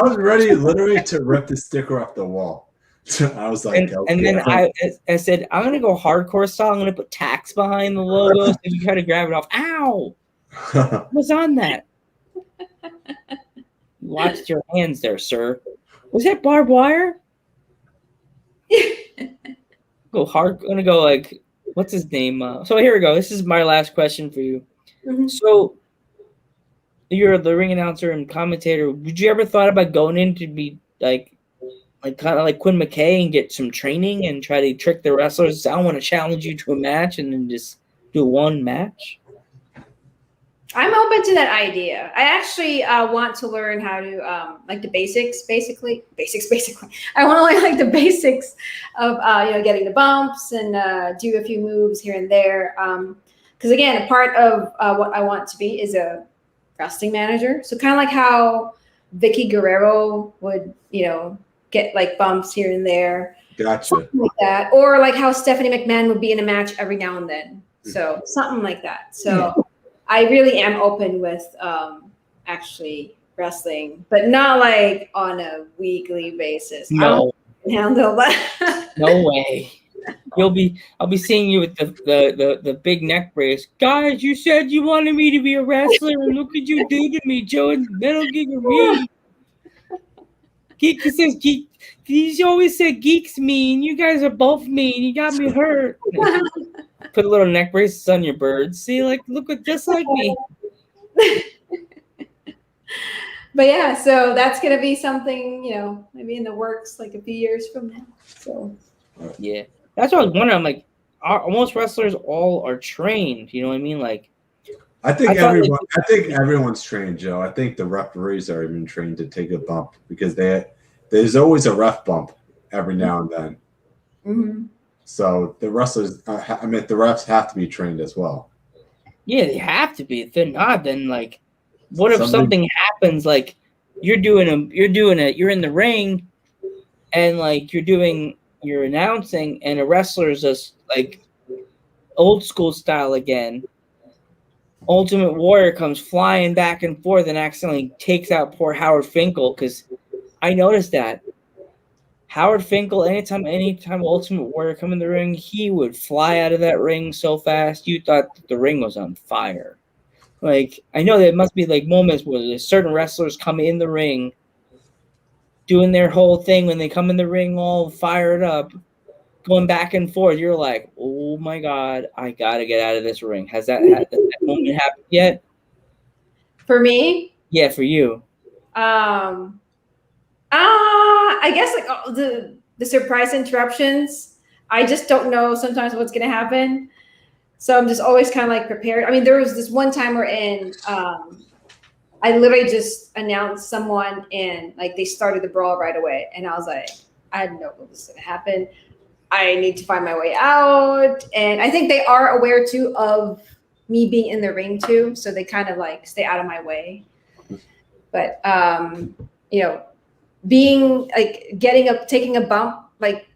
S2: was ready literally to rip the sticker off the wall. I was like,
S3: and then I said, I'm gonna go hardcore style. I'm gonna put tax behind the logo so you try to grab it off. Ow! What was on that? Watch your hands there, sir. Was that barbed wire? Go hard. I'm gonna go like, what's his name? So here we go. This is my last question for you. Mm-hmm. So you're the ring announcer and commentator. Would you ever thought about going in to be like kind of like Quinn McKay and get some training and try to trick the wrestlers? I want to challenge you to a match and then just do one match.
S1: I'm open to that idea. I actually want to learn how to like the basics, basically. I want to learn like the basics of getting the bumps and do a few moves here and there. Because again, a part of what I want to be is a wrestling manager. So kind of like how Vicky Guerrero would, get like bumps here and there.
S2: Gotcha.
S1: Something like that, or like how Stephanie McMahon would be in a match every now and then. So something like that. So. Yeah. I really am open with actually wrestling, but not like on a weekly basis.
S3: No,
S1: I don't handle that.
S3: No way. I'll be seeing you with the big neck brace. Guys, you said you wanted me to be a wrestler, and look what you do to me, Joe. And Metal Geek or me. Geek says Geek. He's always said Geek's mean. You guys are both mean. You got me hurt. Put a little neck braces on your birds. See, like, look at just like me.
S1: But yeah, so that's gonna be something, maybe in the works like a few years from now. So
S3: yeah, that's what I was wondering. I'm like, most wrestlers all are trained. You know what I mean? Like,
S2: I think everyone's trained, Joe. I think the referees are even trained to take a bump because there's always a ref bump every now and then.
S1: Mm-hmm.
S2: So the wrestlers, the refs have to be trained as well.
S3: Yeah, they have to be. If they're not, then like, what if something happens? Like, you're in the ring, and like you're announcing, and a wrestler is just like old school style again. Ultimate Warrior comes flying back and forth and accidentally takes out poor Howard Finkel, because I noticed that Howard Finkel, anytime Ultimate Warrior come in the ring, he would fly out of that ring so fast you thought that the ring was on fire. Like, I know there must be like moments where certain wrestlers come in the ring doing their whole thing, when they come in the ring all fired up, going back and forth. You're like, oh my God, I gotta get out of this ring. Has that moment happened yet?
S1: For me?
S3: Yeah, for you.
S1: I guess like the surprise interruptions. I just don't know sometimes what's gonna happen, so I'm just always kind of like prepared. I mean, there was this one time wherein I literally just announced someone and like they started the brawl right away, and I was like, I had no clue this was gonna happen. I need to find my way out, and I think they are aware too of me being in the ring too, so they kind of like stay out of my way. But you know, being like taking a bump like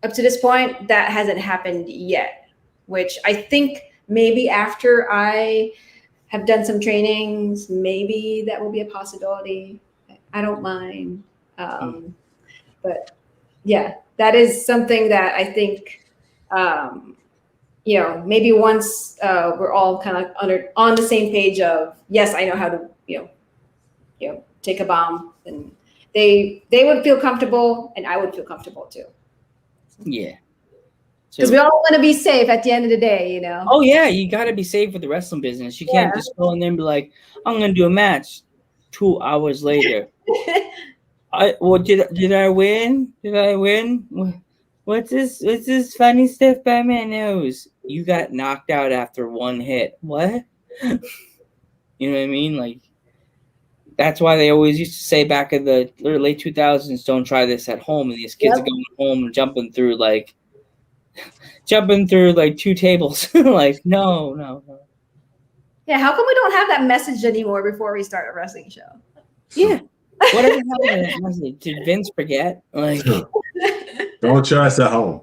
S1: up to this point, that hasn't happened yet, which I think maybe after I have done some trainings, maybe that will be a possibility. I don't mind. But yeah, that is something that I think, maybe once we're all kind of on the same page of, yes, I know how to, take a bomb, and they would feel comfortable and I would feel comfortable too.
S3: Yeah.
S1: Because we all want to be safe at the end of the day, you know?
S3: Oh yeah, you got to be safe with the wrestling business. You can't just go in there and be like, I'm going to do a match 2 hours later. Did I win? Did I win? What's this funny stuff by my nose? You got knocked out after one hit. What? You know what I mean? Like, that's why they always used to say back in the late 2000s, don't try this at home. And these kids are going home and jumping through like 2 tables. Like, no.
S1: Yeah, how come we don't have that message anymore before we start a wrestling show?
S3: Yeah. Whatever happened to that message? Did Vince forget? Like,
S2: don't try us at home.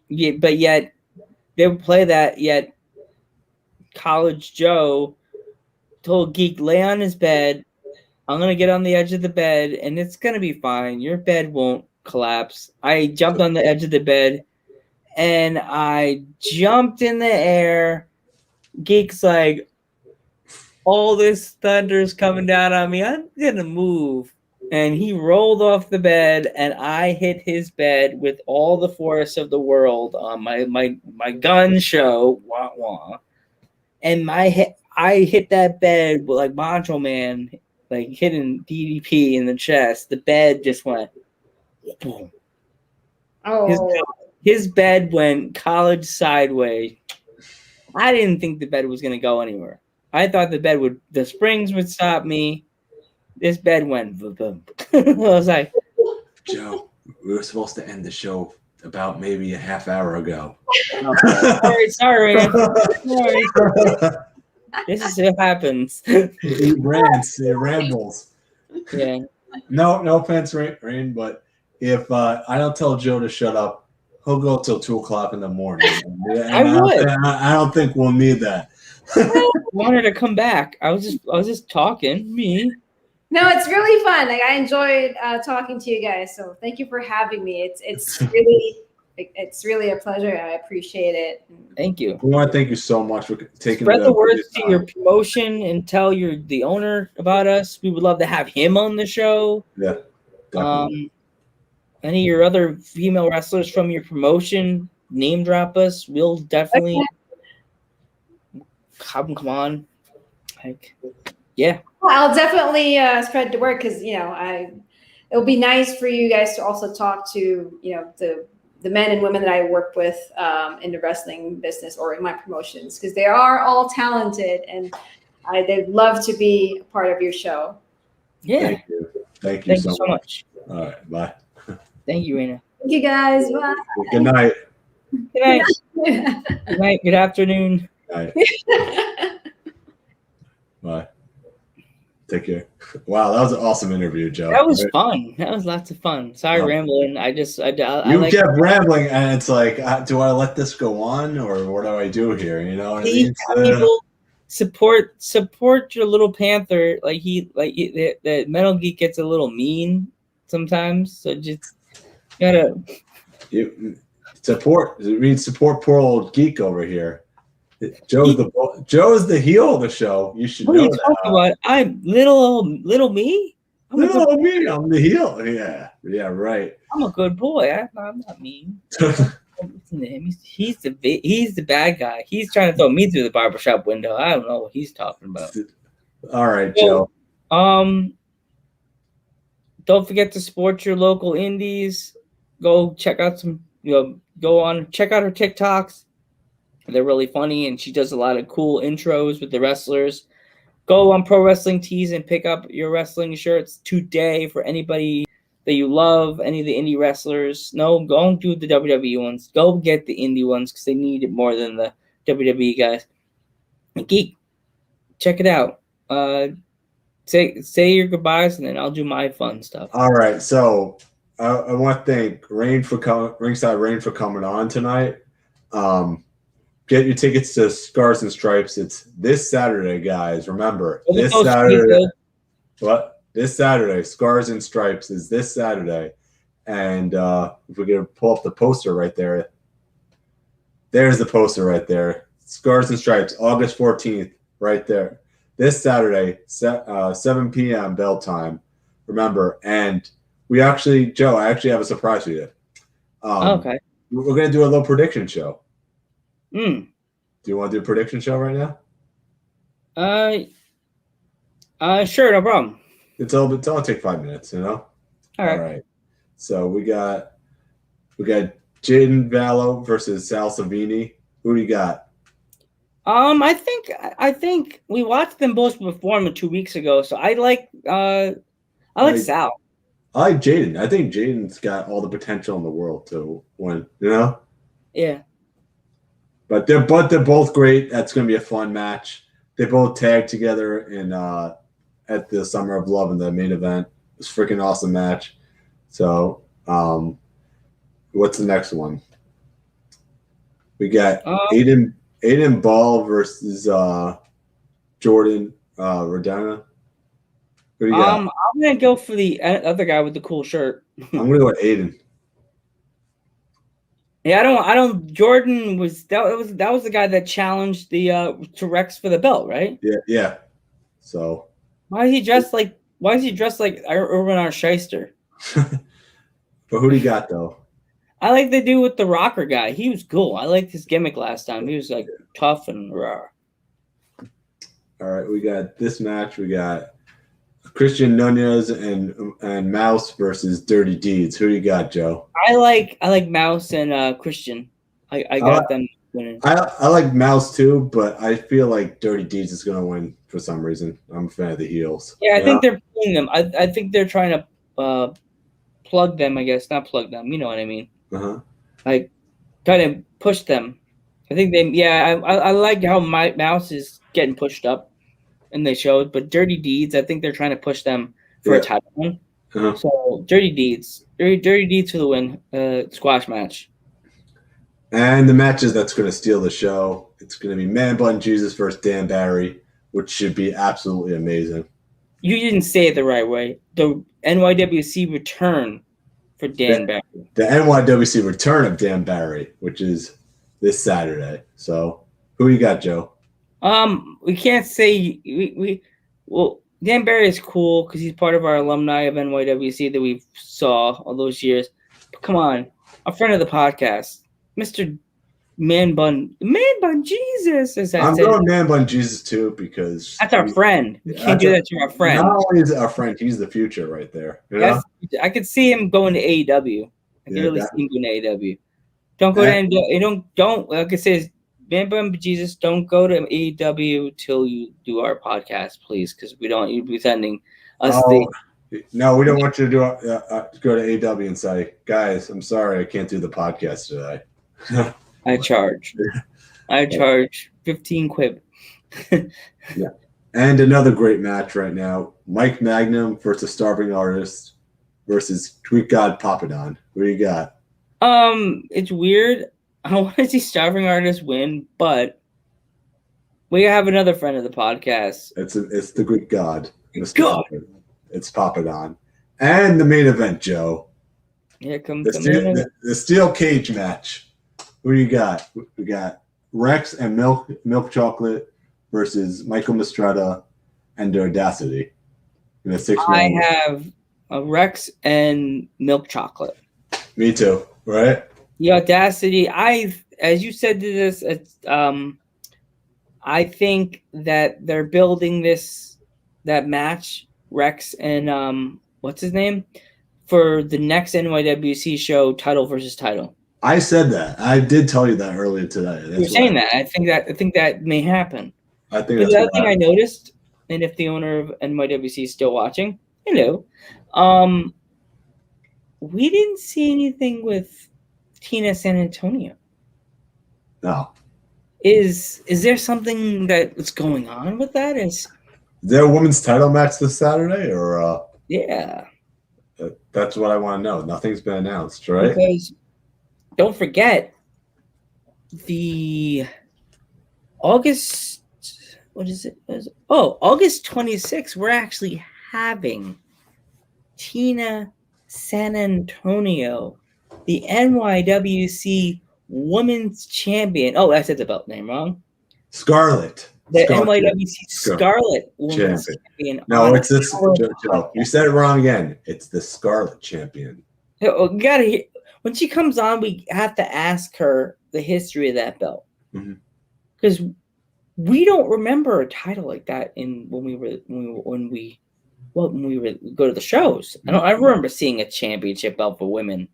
S3: Yeah, but yet they would play that, yet College Joe told Geek, lay on his bed. I'm going to get on the edge of the bed, and it's going to be fine. Your bed won't collapse. I jumped on the edge of the bed, and I jumped in the air. Geek's like, all this thunder's coming down on me. I'm going to move. And he rolled off the bed, and I hit his bed with all the force of the world on my gun show. Wah, wah. And I hit that bed like Macho Man, like hitting DDP in the chest. The bed just went boom.
S1: Oh.
S3: His bed went college sideways. I didn't think the bed was going to go anywhere. I thought the springs would stop me. This bed went boom. I was like,
S2: Joe, we were supposed to end the show about maybe a half hour ago.
S3: Sorry. This is what happens.
S2: He rambles.
S3: Yeah.
S2: No offense, Rain, but if I don't tell Joe to shut up, he'll go till 2:00 in the morning.
S3: I would.
S2: I don't think we'll need that.
S3: I wanted to come back. I was just talking. Me.
S1: No, it's really fun. Like, I enjoyed talking to you guys. So thank you for having me. It's really a pleasure. I appreciate it.
S3: Thank you.
S2: We want to thank you so much for taking.
S3: Spread the word to your promotion and tell the owner about us. We would love to have him on the show.
S2: Yeah. Definitely.
S3: Any of your other female wrestlers from your promotion, name drop us. We'll definitely come on. Like, yeah.
S1: I'll definitely spread the word, because it'll be nice for you guys to also talk to the men and women that I work with in the wrestling business or in my promotions, because they are all talented and they'd love to be a part of your show.
S3: Yeah.
S2: Thank you so
S3: much.
S2: All right. Bye.
S3: Thank you, Raina.
S1: Thank you, guys. Bye.
S2: Good night.
S3: Good night. Good night. Good afternoon.
S2: Bye. Bye. Take care. Wow, that was an awesome interview, Joe.
S3: That was fun. That was lots of fun. Sorry, rambling. I
S2: You kept rambling, and it's like, do I let this go on, or what do I do here? You know what I mean?
S3: People support your little panther. The Metal Geek gets a little mean sometimes, so just gotta
S2: support. It means support poor old Geek over here. Joe's the heel of the show. You should know that.
S3: About? I'm little me.
S2: Little old me. I'm the heel. Yeah, right.
S3: I'm a good boy. I'm not mean. Listen to him. He's the bad guy. He's trying to throw me through the barbershop window. I don't know what he's talking about.
S2: All right, Joe.
S3: Don't forget to support your local indies. Go check out check out her TikToks. They're really funny, and she does a lot of cool intros with the wrestlers. Go on Pro Wrestling Tees and pick up your wrestling shirts today for anybody that you love, any of the indie wrestlers. No, don't do the WWE ones. Go get the indie ones because they need it more than the WWE guys. Geek, check it out. Say your goodbyes, and then I'll do my fun stuff.
S2: All right, so I want to thank Ringside Rain for coming on tonight. Get your tickets to Scars and Stripes. It's this Saturday, guys. Remember, this Saturday. What? This Saturday. Scars and Stripes is this Saturday. And if we're going to pull up the poster right there. There's the poster right there. Scars and Stripes, August 14th, right there. This Saturday, 7 p.m. bell time. Remember, and Joe, I actually have a surprise for you.
S3: Okay.
S2: We're going to do a little prediction show.
S3: Do
S2: you want to do a prediction show right now?
S3: Sure, no problem.
S2: It's only take 5 minutes, you know?
S3: All right.
S2: All right. So we got Jaden Vallow versus Sal Savini. Who do you got?
S3: I think we watched them both perform 2 weeks ago, so I like Sal.
S2: I like Jaden. I think Jaden's got all the potential in the world to win, you know?
S3: Yeah.
S2: But they're both great. That's going to be a fun match. They both tagged together in at the Summer of Love in the main event. It was a freaking awesome match. So, what's the next one? We got Aiden Ball versus Jordan Rodana. Who do you got?
S3: I'm gonna go for the other guy with the cool shirt.
S2: I'm gonna go with Aiden.
S3: Yeah, I don't. Jordan was the guy that challenged the to Rex for the belt, right?
S2: Yeah. So
S3: why is he dressed like Irwin R. Shyster?
S2: But who do you got though?
S3: I like the dude with the rocker guy. He was cool. I liked his gimmick last time. He was like tough and raw.
S2: All right, we got this match. We got Christian Nunez and Mouse versus Dirty Deeds. Who do you got, Joe?
S3: I like Mouse and Christian. I got them winning.
S2: I like Mouse too, but I feel like Dirty Deeds is going to win for some reason. I'm a fan of the heels.
S3: Yeah, I think they're pulling them. I think they're trying to plug them. I guess not plug them. You know what I mean? Like kind of push them. I think they. Yeah, I like how my Mouse is getting pushed up. And they showed, but Dirty Deeds, I think they're trying to push them for a title win. So Dirty Deeds for the win, squash match.
S2: And the matches that's going to steal the show, it's going to be Man Bun Jesus versus Dan Barry, which should be absolutely amazing.
S3: You didn't say it the right way. The NYWC return for Dan Barry.
S2: The NYWC return of Dan Barry, which is this Saturday. So who you got, Joe?
S3: We can't say well, Dan Barry is cool because he's part of our alumni of NYWC that we saw all those years. But come on, a friend of the podcast, Mr. Man Bun Jesus.
S2: I'm going Man Bun Jesus too because
S3: that's our friend. You can't do that to our friend.
S2: Not only is it our friend, he's the future right there. You know?
S3: I could see him going to AEW. I can really see him going to AEW. Don't go to AEW. Don't like I said. Man Bun Jesus, don't go to AEW till you do our podcast, please, because you'd be sending us
S2: No, we don't want you to go to AEW and say, guys, I'm sorry, I can't do the podcast today.
S3: I charge 15 quid.
S2: Yeah. And another great match right now: Mike Magnum versus Starving Artist versus Greek God Papadon. What do you got?
S3: It's weird. I want to see Starving Artist win, but we have another friend of the podcast.
S2: It's the Greek God.
S3: God.
S2: It's Papadon. And the main event, Joe.
S3: Here comes
S2: the steel cage match. Who do you got? We got Rex and Milk Chocolate versus Michael Mistretta and the Audacity. In a 6-man.
S3: I have a Rex and Milk Chocolate.
S2: Me too, right?
S3: The Audacity, as you said to this, I think that they're building that match, Rex and what's his name, for the next NYWC show, title versus title.
S2: I said that. I did tell you that earlier today.
S3: You're saying that. I think that may happen.
S2: I think
S3: the other thing I noticed, and if the owner of NYWC is still watching, hello, we didn't see anything with Tina San Antonio.
S2: No.
S3: Is there something that's going on with that? Is
S2: there a women's title match this Saturday, or
S3: yeah?
S2: That's what I want to know. Nothing's been announced, right?
S3: Because don't forget the August. What is it? August 26th. We're actually having Tina San Antonio, the NYWC Women's Champion. Oh, I said the belt name wrong.
S2: Scarlet.
S3: The NYWC Scarlet Women's Champion.
S2: No, it's this. Joe, you said it wrong again. It's the Scarlet Champion.
S3: You gotta hear, when she comes on, we have to ask her the history of that belt, because we don't remember a title like that when we go to the shows. I remember seeing a championship belt for women,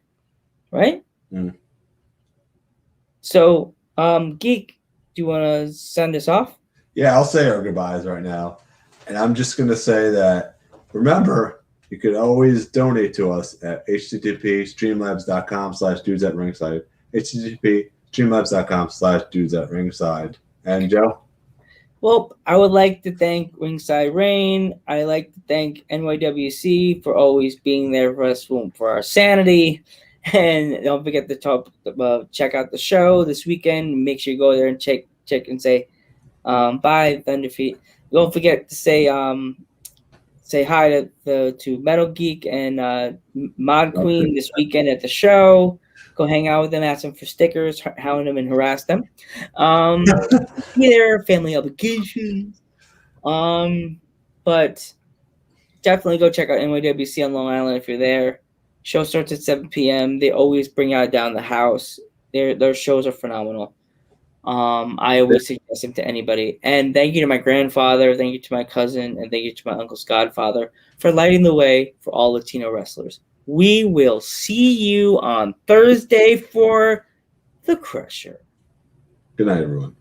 S3: right?
S2: Mm.
S3: So, Geek, do you want to send us off?
S2: Yeah, I'll say our goodbyes right now. And I'm just going to say that, remember, you could always donate to us at http://streamlabs.com/dudes@ringside. http://streamlabs.com/dudes@ringside. And Joe?
S3: Well, I would like to thank Ringside Reign. I like to thank NYWC for always being there for us for our sanity. And don't forget to check out the show this weekend. Make sure you go there and check and say bye, Thunderfeet. Don't forget to say hi to Metal Geek and Mod Queen this weekend at the show. Go hang out with them, ask them for stickers, hound them, and harass them. Be there, family obligations. But definitely go check out NYWC on Long Island if you're there. Show starts at 7 p.m. They always bring out down the house. Their shows are phenomenal. I always suggest them to anybody. And thank you to my grandfather, thank you to my cousin, and thank you to my uncle's godfather for lighting the way for all Latino wrestlers. We will see you on Thursday for the Crusher.
S2: Good night, everyone.